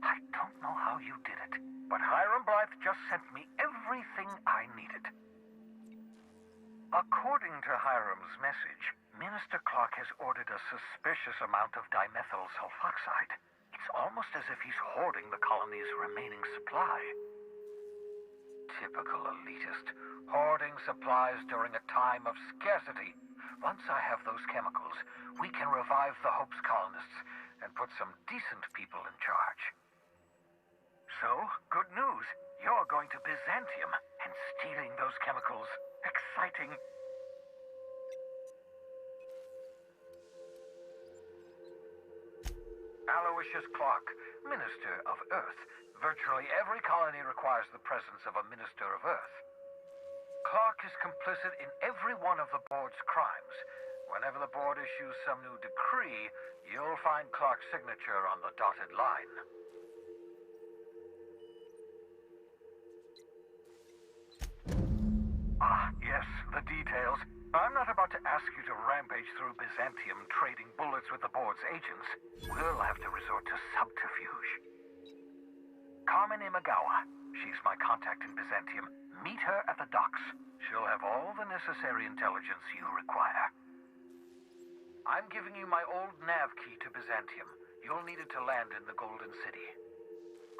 I don't know how you did it, but Hiram Blythe just sent me everything I needed. According to Hiram's message, Minister Clark has ordered a suspicious amount of dimethyl sulfoxide. It's almost as if he's hoarding the colony's remaining supply. Typical elitist, hoarding supplies during a time of scarcity. Once I have those chemicals, we can revive the Hope's colonists and put some decent people in charge. So, good news. You're going to Byzantium and stealing those chemicals. Exciting. Aloysius Clark, Minister of Earth. Virtually every colony requires the presence of a Minister of Earth. Clark is complicit in every one of the board's crimes. Whenever the board issues some new decree, you'll find Clark's signature on the dotted line. Ah, yes, the details. I'm not about to ask you to rampage through Byzantium trading bullets with the board's agents. We'll have to resort to subterfuge. Carmen Imagawa. She's my contact in Byzantium. Meet her at the docks. She'll have all the necessary intelligence you require. I'm giving you my old nav key to Byzantium. You'll need it to land in the Golden City.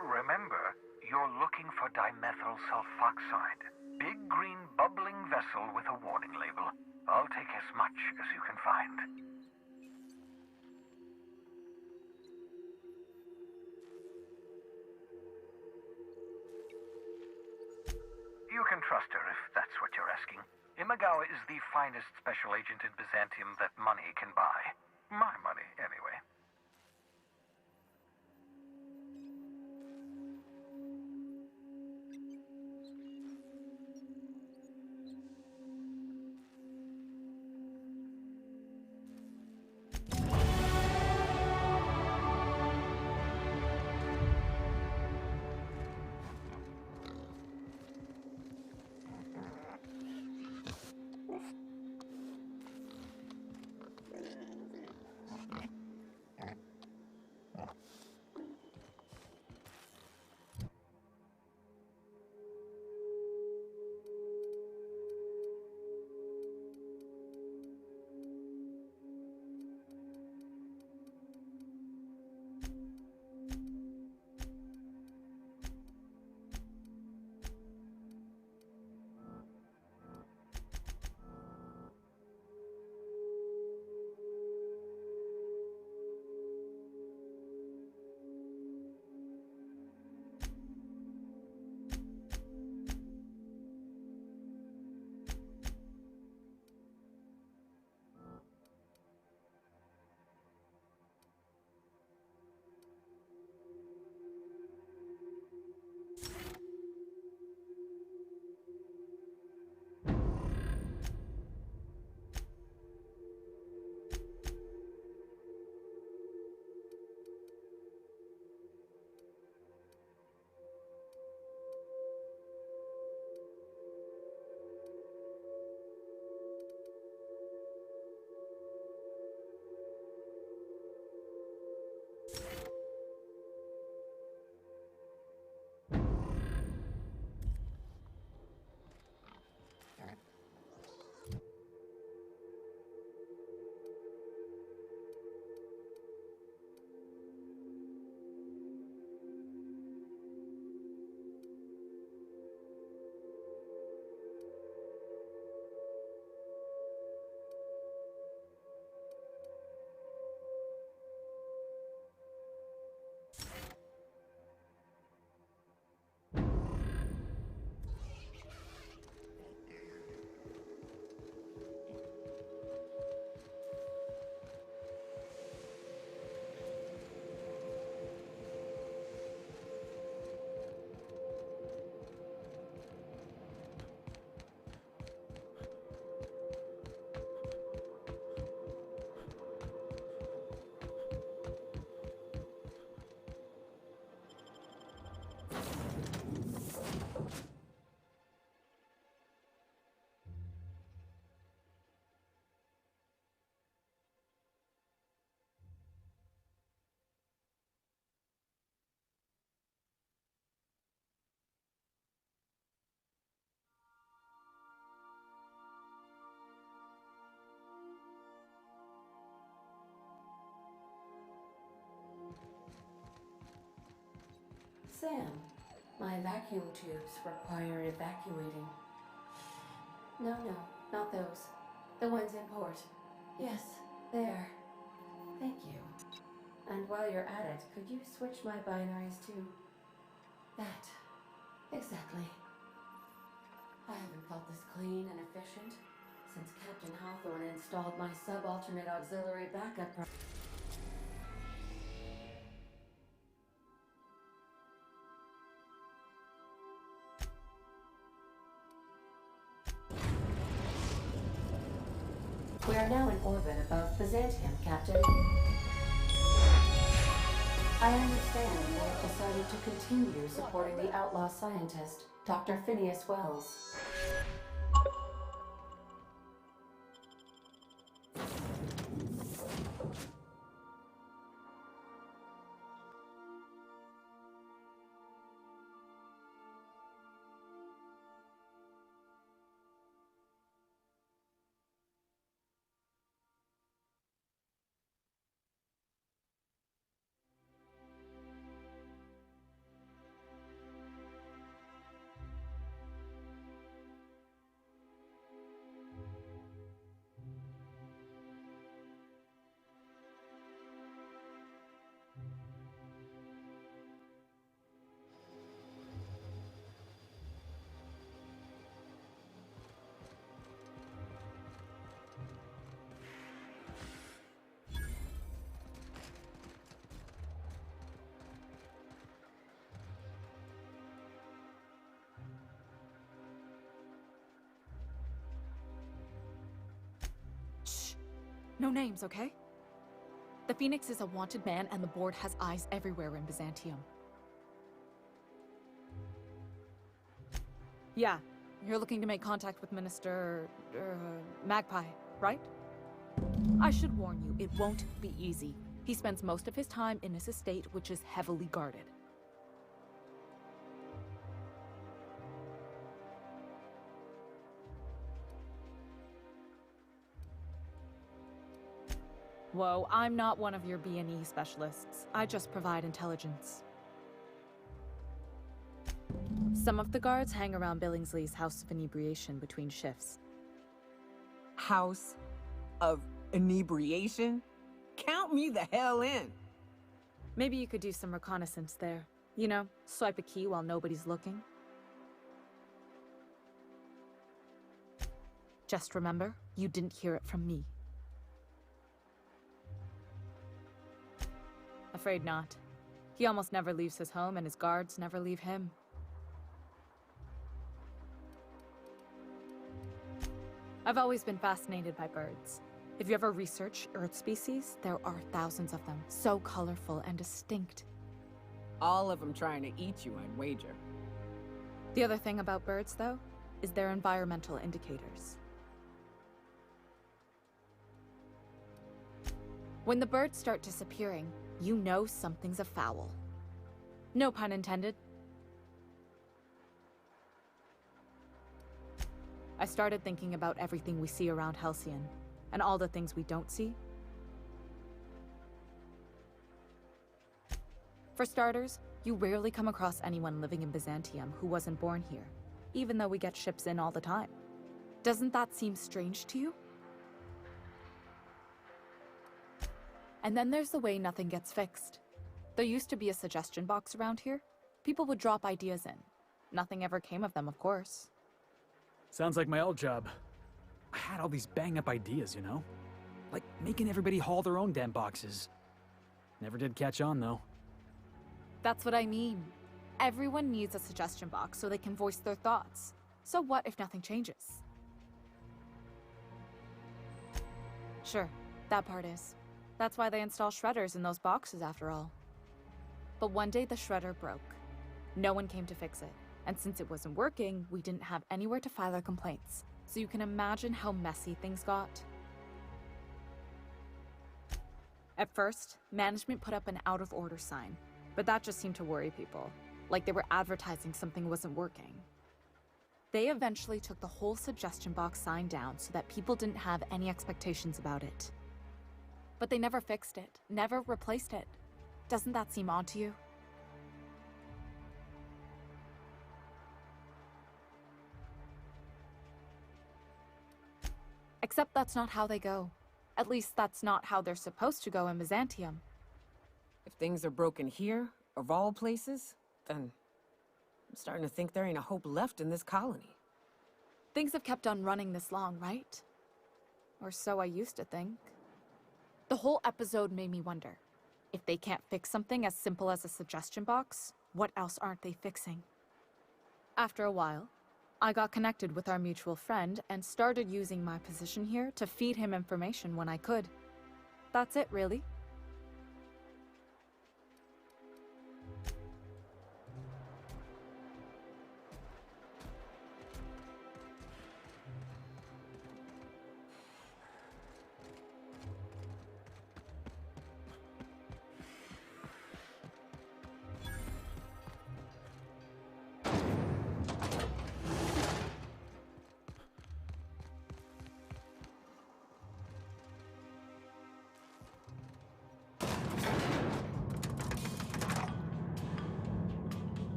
Remember, you're looking for dimethyl sulfoxide. Big green bubbling vessel with a warning label. I'll take as much as you can find. You can trust her if that's what you're asking. Imagawa is the finest special agent in Byzantium that money can buy. My money, anyway. Sam, my vacuum tubes require evacuating. No, not those. The ones in port. Yes, there. Thank you. And while you're at it, could you switch my binaries to that? Exactly. I haven't felt this clean and efficient since Captain Hawthorne installed my subalternate auxiliary backup. are now in orbit above Byzantium, Captain. I understand you have decided to continue supporting the outlaw scientist, Dr. Phineas Wells. No names, okay? The Phoenix is a wanted man, and the board has eyes everywhere in Byzantium. Yeah, you're looking to make contact with Minister... Magpie, right? I should warn you, it won't be easy. He spends most of his time in his estate, which is heavily guarded. Whoa, I'm not one of your B&E specialists. I just provide intelligence. Some of the guards hang around Billingsley's House of Inebriation between shifts. House of Inebriation? Count me the hell in! Maybe you could do some reconnaissance there. You know, swipe a key while nobody's looking. Just remember, you didn't hear it from me. Afraid not. He almost never leaves his home, and his guards never leave him. I've always been fascinated by birds. If you ever research Earth species, there are thousands of them, so colorful and distinct. All of them trying to eat you, I'd wager. The other thing about birds, though, is their environmental indicators. When the birds start disappearing, you know something's afoul. No pun intended. I started thinking about everything we see around Halcyon, and all the things we don't see. For starters, you rarely come across anyone living in Byzantium who wasn't born here, even though we get ships in all the time. Doesn't that seem strange to you? And then there's the way nothing gets fixed. There used to be a suggestion box around here. People would drop ideas in. Nothing ever came of them, of course. Sounds like my old job. I had all these bang-up ideas, you know? Like making everybody haul their own damn boxes. Never did catch on, though. That's what I mean. Everyone needs a suggestion box so they can voice their thoughts. So what if nothing changes? Sure, that part is. That's why they install shredders in those boxes, after all. But one day the shredder broke. No one came to fix it. And since it wasn't working, we didn't have anywhere to file our complaints. So you can imagine how messy things got. At first, management put up an out-of-order sign. But that just seemed to worry people. Like they were advertising something wasn't working. They eventually took the whole suggestion box sign down so that people didn't have any expectations about it. But they never fixed it, never replaced it. Doesn't that seem odd to you? Except that's not how they go. At least that's not how they're supposed to go in Byzantium. If things are broken here, of all places, then I'm starting to think there ain't a hope left in this colony. Things have kept on running this long, right? Or so I used to think. The whole episode made me wonder, if they can't fix something as simple as a suggestion box, what else aren't they fixing? After a while, I got connected with our mutual friend and started using my position here to feed him information when I could. That's it, really.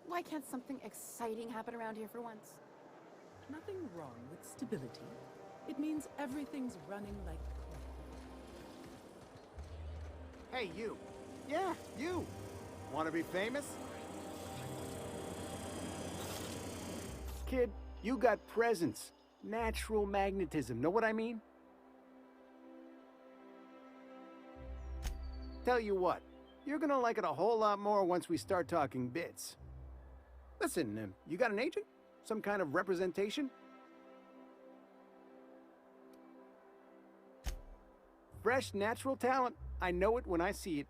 Why can't something exciting happen around here for once? Nothing wrong with stability. It means everything's running like... Hey, you. Yeah, you. Want to be famous? Kid, you got presence. Natural magnetism. Know what I mean? Tell you what, you're gonna like it a whole lot more once we start talking bits. Listen, you got an agent? Some kind of representation? Fresh, natural talent. I know it when I see it.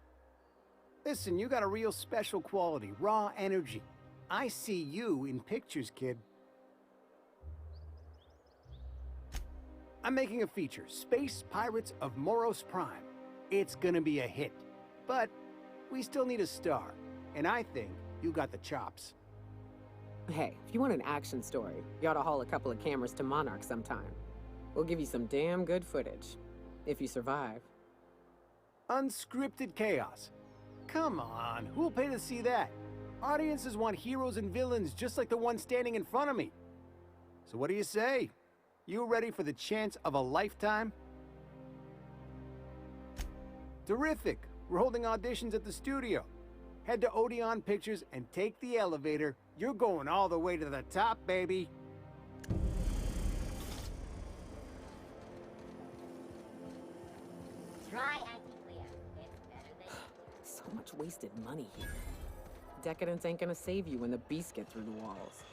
Listen, you got a real special quality, raw energy. I see you in pictures, kid. I'm making a feature, Space Pirates of Moros Prime. It's gonna be a hit. But we still need a star. And I think you got the chops. Hey, if you want an action story, you ought to haul a couple of cameras to Monarch sometime. We'll give you some damn good footage. If you survive. Unscripted chaos. Come on, who'll pay to see that? Audiences want heroes and villains just like the one standing in front of me. So what do you say? You ready for the chance of a lifetime? Terrific. We're holding auditions at the studio. Head to Odeon Pictures and take the elevator. You're going all the way to the top, baby. Try anti-clear. It's better than... So much wasted money here. Decadence ain't gonna save you when the beasts get through the walls.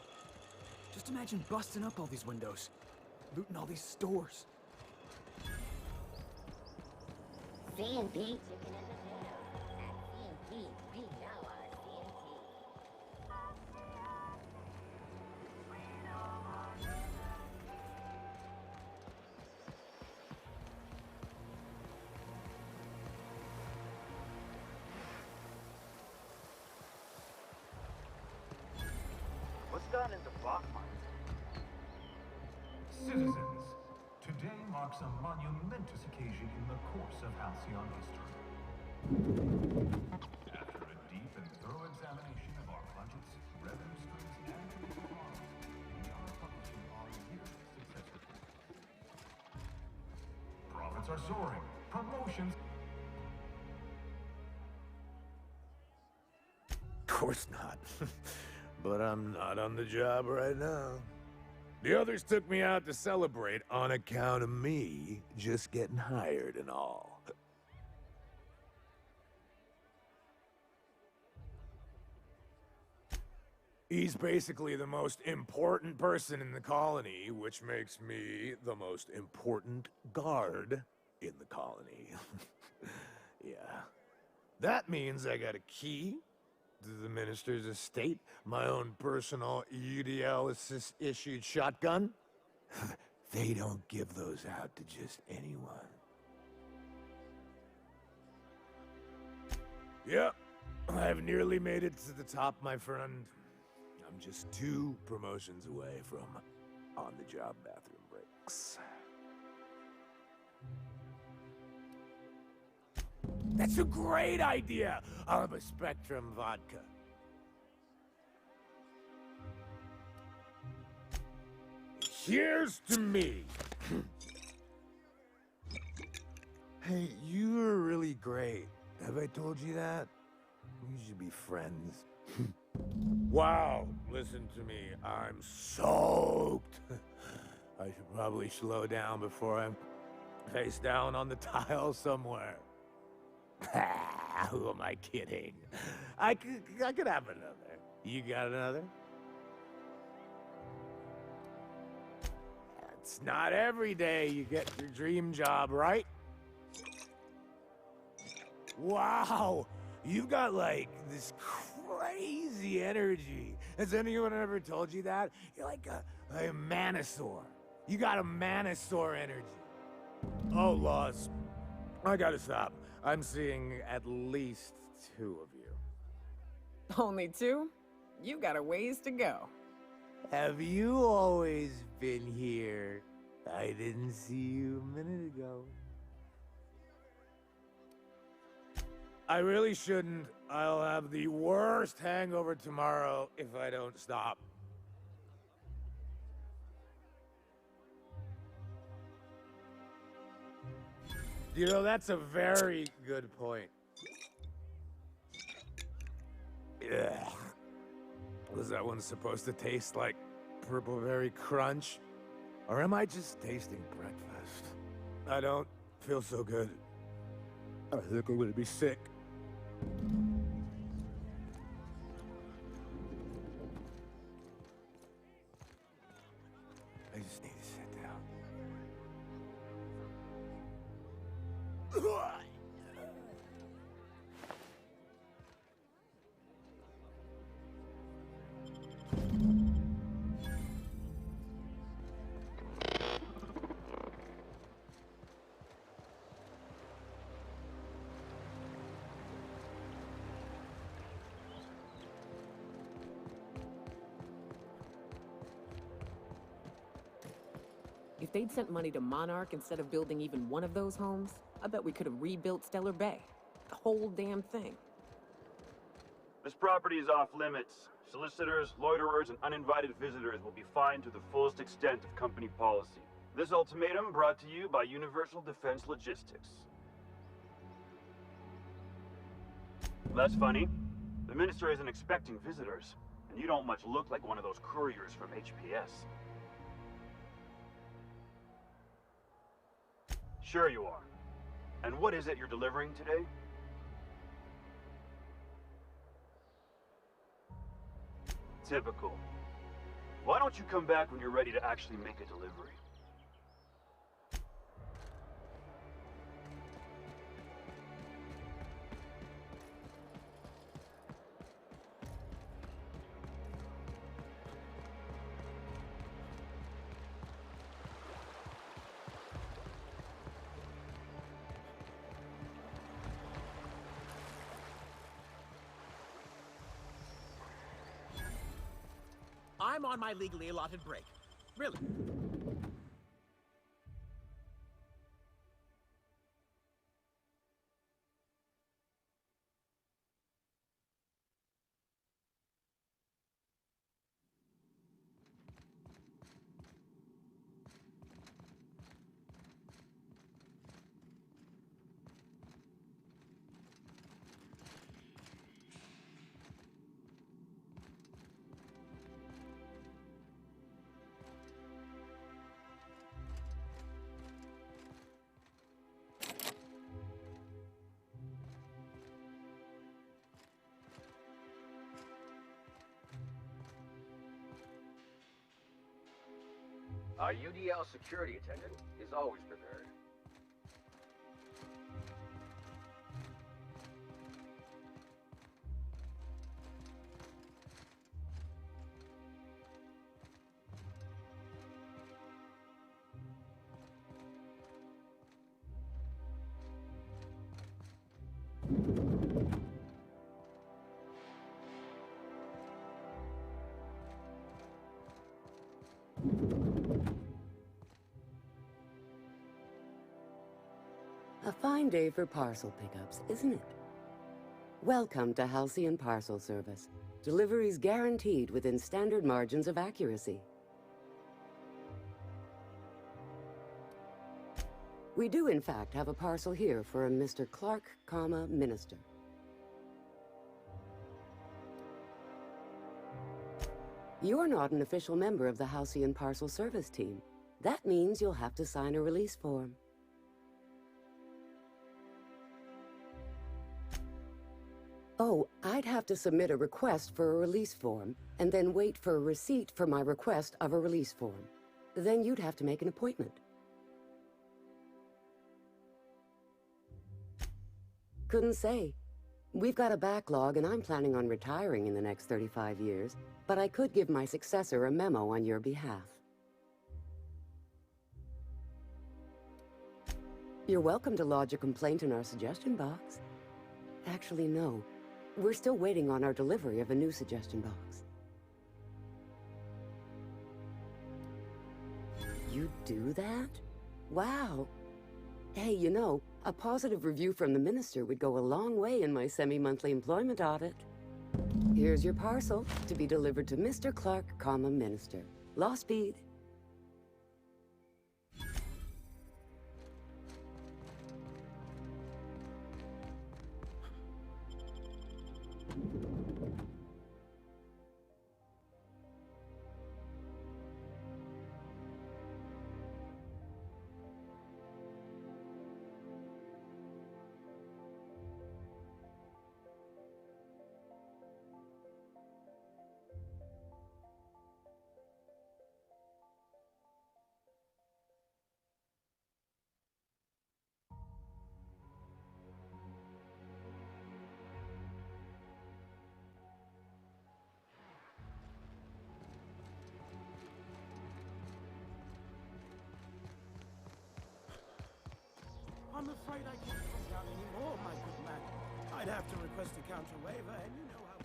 Just imagine busting up all these windows, looting all these stores. CNT chicken in the tail. At CNT, we know our CNT. What's done in the block mine? Citizens, today marks a monumentous occasion in the course of Halcyon history. After a deep and thorough examination of our budgets, revenue streams, and performance, we are publishing our yearly success report. Profits are soaring. Promotions... Of course not. But I'm not on the job right now. The others took me out to celebrate on account of me just getting hired and all. He's basically the most important person in the colony, which makes me the most important guard in the colony. Yeah. That means I got a key to the minister's estate, my own personal UDL-issued shotgun. They don't give those out to just anyone. Yep, I've nearly made it to the top, my friend. I'm just 2 promotions away from on-the-job bathroom breaks. That's a great idea! I'll have a Spectrum vodka. Cheers to me! Hey, you were really great. Have I told you that? We should be friends. Wow, listen to me. I'm soaked. I should probably slow down before I'm face down on the tile somewhere. Who am I kidding? I could have another. You got another? It's not every day you get your dream job, right? Wow, you've got like this crazy energy. Has anyone ever told you that? You're like a Manosaur. You got a Manosaur energy. Oh, Laws. I gotta stop. I'm seeing at least 2 of you. Only 2? You got a ways to go. Have you always been here? I didn't see you a minute ago. I really shouldn't. I'll have the worst hangover tomorrow if I don't stop. You know, that's a very good point. Yeah. Was that one supposed to taste like Purple Berry Crunch? Or am I just tasting breakfast? I don't feel so good. I think I'm gonna be sick. I just need to sit down. If they'd sent money to Monarch instead of building even one of those homes, I bet we could have rebuilt Stellar Bay. The whole damn thing. This property is off limits. Solicitors, loiterers, and uninvited visitors will be fined to the fullest extent of company policy. This ultimatum brought to you by Universal Defense Logistics. That's funny. The Minister isn't expecting visitors, and you don't much look like one of those couriers from HPS. Sure you are. And what is it you're delivering today? Typical. Why don't you come back when you're ready to actually make a delivery? I'm on my legally allotted break. Really. Our UDL security attendant is always prepared. A fine day for parcel pickups, isn't it? Welcome to Halcyon Parcel Service. Deliveries guaranteed within standard margins of accuracy. We do, in fact, have a parcel here for a Mr. Clark, Minister. You're not an official member of the Halcyon Parcel Service team. That means you'll have to sign a release form. Oh, I'd have to submit a request for a release form, and then wait for a receipt for my request of a release form. Then you'd have to make an appointment. Couldn't say. We've got a backlog, and I'm planning on retiring in the next 35 years, but I could give my successor a memo on your behalf. You're welcome to lodge a complaint in our suggestion box. Actually, no. We're still waiting on our delivery of a new suggestion box. You do that? Wow. Hey, you know, a positive review from the minister would go a long way in my semi-monthly employment audit. Here's your parcel to be delivered to Mr. Clark, Minister. Law speed. I'm afraid I can't come down anymore, my good man. I'd have to request a counter waiver, and you know how...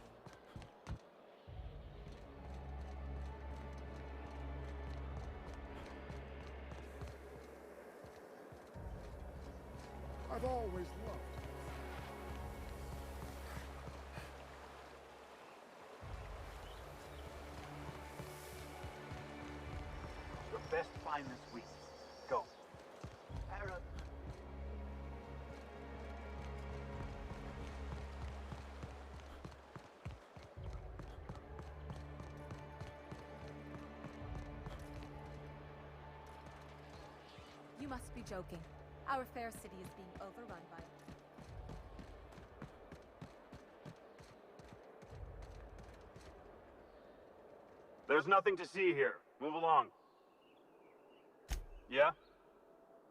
I've always loved. Your best find this week. Go. Aaron. You must be joking. Our fair city is being overrun by... There's nothing to see here. Move along. Yeah?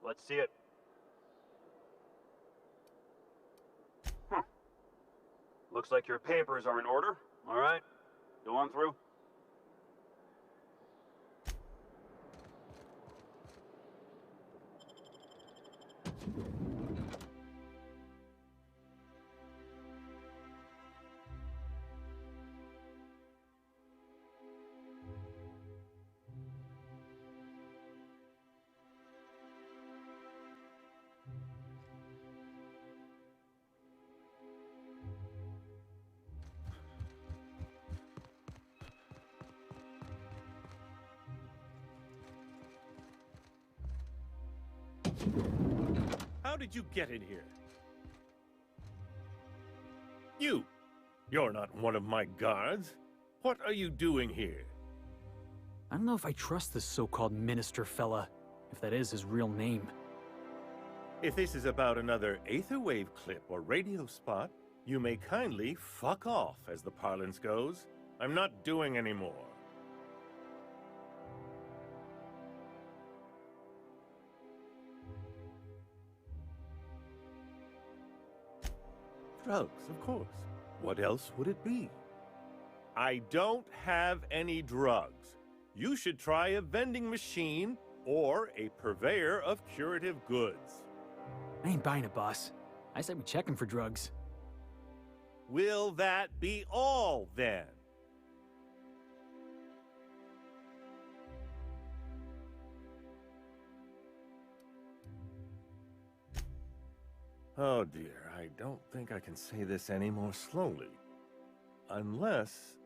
Let's see it. Looks like your papers are in order. All right. Go on through. How did you get in here? You're not one of my guards. What are you doing here? I don't know if I trust this so-called minister fella, if that is his real name. If this is about another Aetherwave clip or radio spot, you may kindly fuck off, as the parlance goes. I'm not doing any more. Drugs, of course. What else would it be? I don't have any drugs. You should try a vending machine or a purveyor of curative goods. I ain't buying it, boss. I said we check him for drugs. Will that be all, then? Oh dear, I don't think I can say this any more slowly. Unless...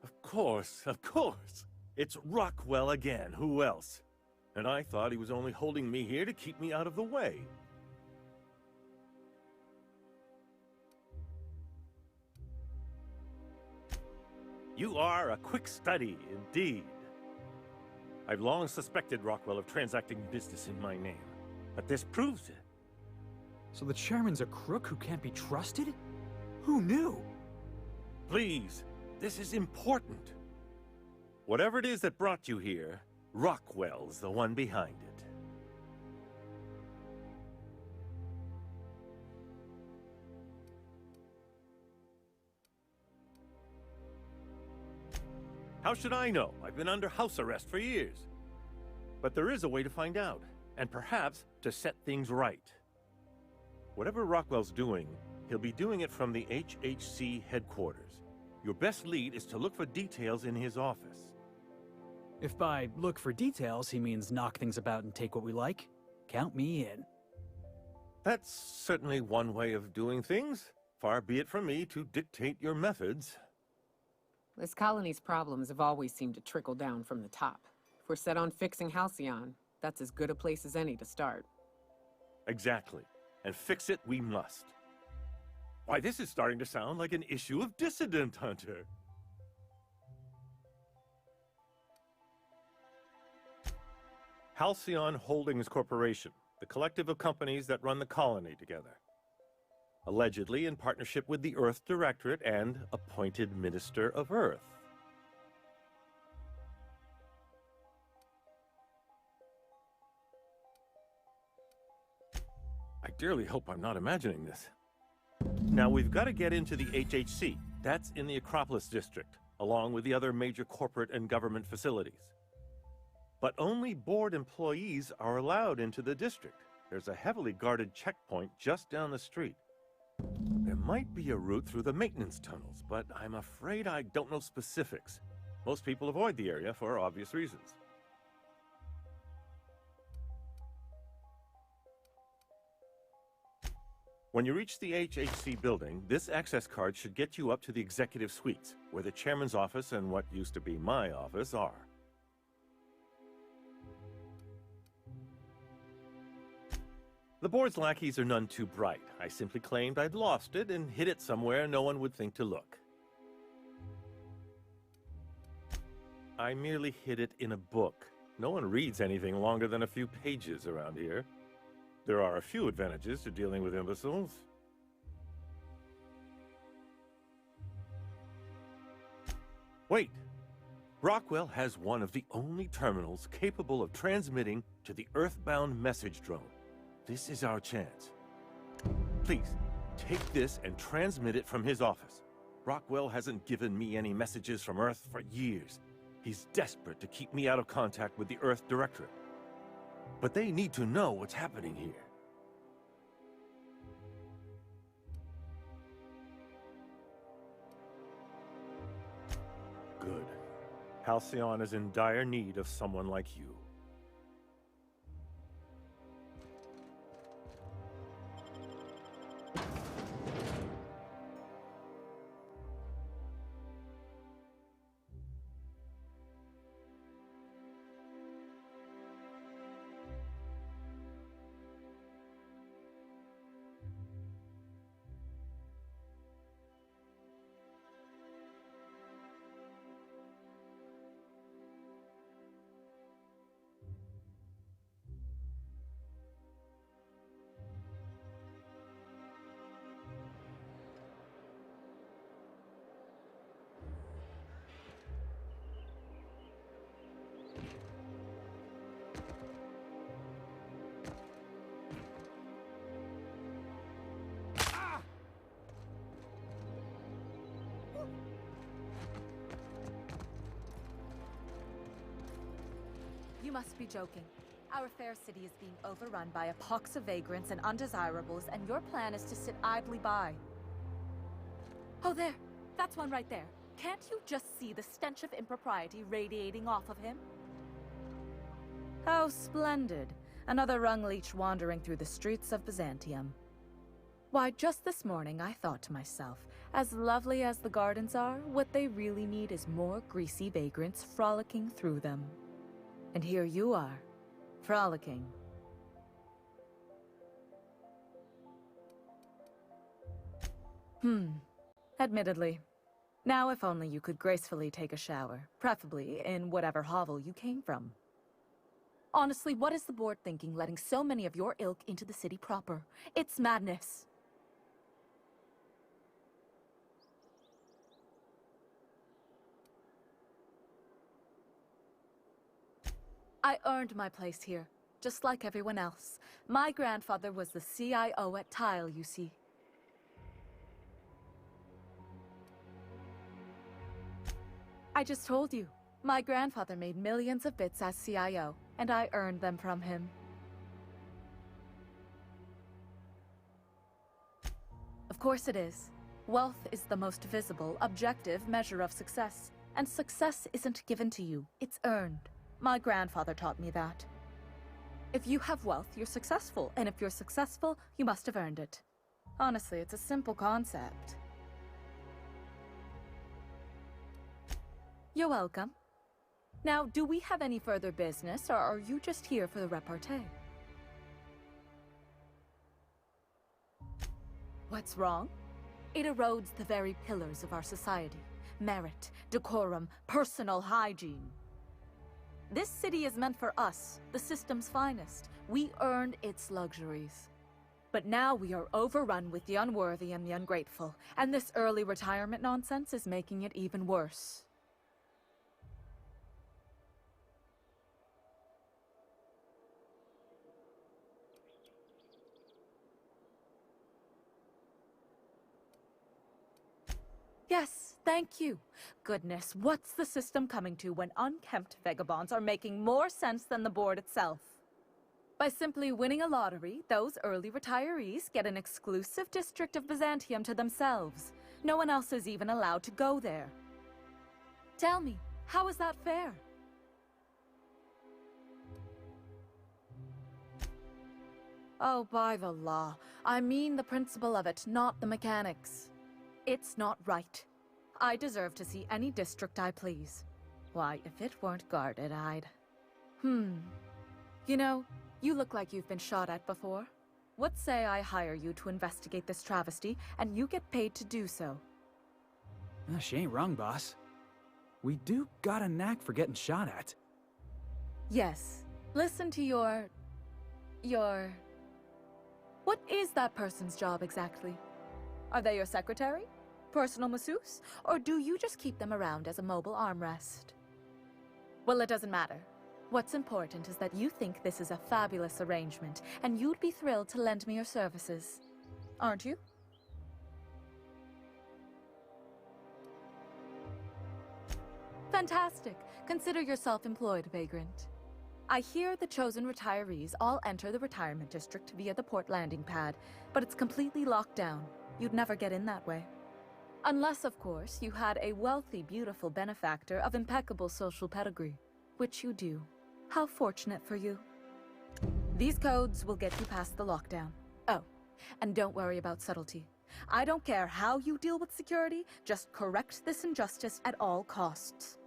Of course! It's Rockwell again, who else? And I thought he was only holding me here to keep me out of the way. You are a quick study, indeed. I've long suspected Rockwell of transacting business in my name, but this proves it. So the chairman's a crook who can't be trusted? Who knew? Please, this is important. Whatever it is that brought you here, Rockwell's the one behind it. How should I know? I've been under house arrest for years. But there is a way to find out, and perhaps to set things right. Whatever Rockwell's doing, he'll be doing it from the HHC headquarters. Your best lead is to look for details in his office. If by look for details he means knock things about and take what we like, count me in. That's certainly one way of doing things. Far be it from me to dictate your methods. This colony's problems have always seemed to trickle down from the top. If we're set on fixing Halcyon, that's as good a place as any to start. Exactly. And fix it we must. Why, this is starting to sound like an issue of Dissident Hunter. Halcyon Holdings Corporation, the collective of companies that run the colony together. Allegedly in partnership with the Earth Directorate and appointed Minister of Earth. I dearly hope I'm not imagining this. Now, we've got to get into the HHC. That's in the Acropolis District, along with the other major corporate and government facilities. But only board employees are allowed into the district. There's a heavily guarded checkpoint just down the street. There might be a route through the maintenance tunnels, but I'm afraid I don't know specifics. Most people avoid the area for obvious reasons. When you reach the HHC building, this access card should get you up to the executive suites, where the chairman's office and what used to be my office are. The board's lackeys are none too bright. I simply claimed I'd lost it and hid it somewhere no one would think to look. I merely hid it in a book. No one reads anything longer than a few pages around here. There are a few advantages to dealing with imbeciles. Wait! Rockwell has one of the only terminals capable of transmitting to the Earthbound message drone. This is our chance. Please, take this and transmit it from his office. Rockwell hasn't given me any messages from Earth for years. He's desperate to keep me out of contact with the Earth Directorate. But they need to know what's happening here. Good. Halcyon is in dire need of someone like you. You must be joking. Our fair city is being overrun by a pox of vagrants and undesirables, and your plan is to sit idly by. Oh, there! That's one right there. Can't you just see the stench of impropriety radiating off of him? How splendid. Another rung leech wandering through the streets of Byzantium. Why, just this morning I thought to myself, as lovely as the gardens are, what they really need is more greasy vagrants frolicking through them. And here you are, frolicking. Admittedly. Now if only you could gracefully take a shower, preferably in whatever hovel you came from. Honestly, what is the board thinking letting so many of your ilk into the city proper? It's madness. I earned my place here, just like everyone else. My grandfather was the CIO at Tile, you see. I just told you. My grandfather made millions of bits as CIO, and I earned them from him. Of course it is. Wealth is the most visible, objective measure of success. And success isn't given to you, it's earned. My grandfather taught me that. If you have wealth, you're successful, and if you're successful, you must have earned it. Honestly, it's a simple concept. You're welcome. Now, do we have any further business, or are you just here for the repartee? What's wrong? It erodes the very pillars of our society. Merit, decorum, personal hygiene. This city is meant for us, the system's finest. We earned its luxuries. But now we are overrun with the unworthy and the ungrateful, and this early retirement nonsense is making it even worse. Yes, thank you. Goodness, what's the system coming to when unkempt vagabonds are making more sense than the board itself? By simply winning a lottery, those early retirees get an exclusive district of Byzantium to themselves. No one else is even allowed to go there. Tell me, how is that fair? Oh, by the law. I mean the principle of it, not the mechanics. It's not right. I deserve to see any district I please. Why, if it weren't guarded, I'd... You know, you look like you've been shot at before. What say I hire you to investigate this travesty, and you get paid to do so? She ain't wrong, boss. We do got a knack for getting shot at. Yes. Listen to your... What is that person's job exactly? Are they your secretary? Personal masseuse? Or do you just keep them around as a mobile armrest? Well, it doesn't matter. What's important is that you think this is a fabulous arrangement, and you'd be thrilled to lend me your services. Aren't you? Fantastic. Consider yourself employed, vagrant. I hear the chosen retirees all enter the retirement district via the port landing pad, but it's completely locked down. You'd never get in that way. Unless, of course, you had a wealthy, beautiful benefactor of impeccable social pedigree, which you do. How fortunate for you. These codes will get you past the lockdown. Oh, and don't worry about subtlety. I don't care how you deal with security, just correct this injustice at all costs.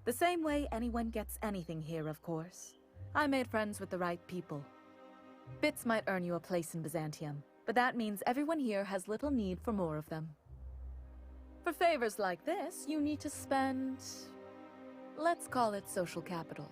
The same way anyone gets anything here, of course. I made friends with the right people. Bits might earn you a place in Byzantium, but that means everyone here has little need for more of them. For favors like this, you need to spend... let's call it social capital.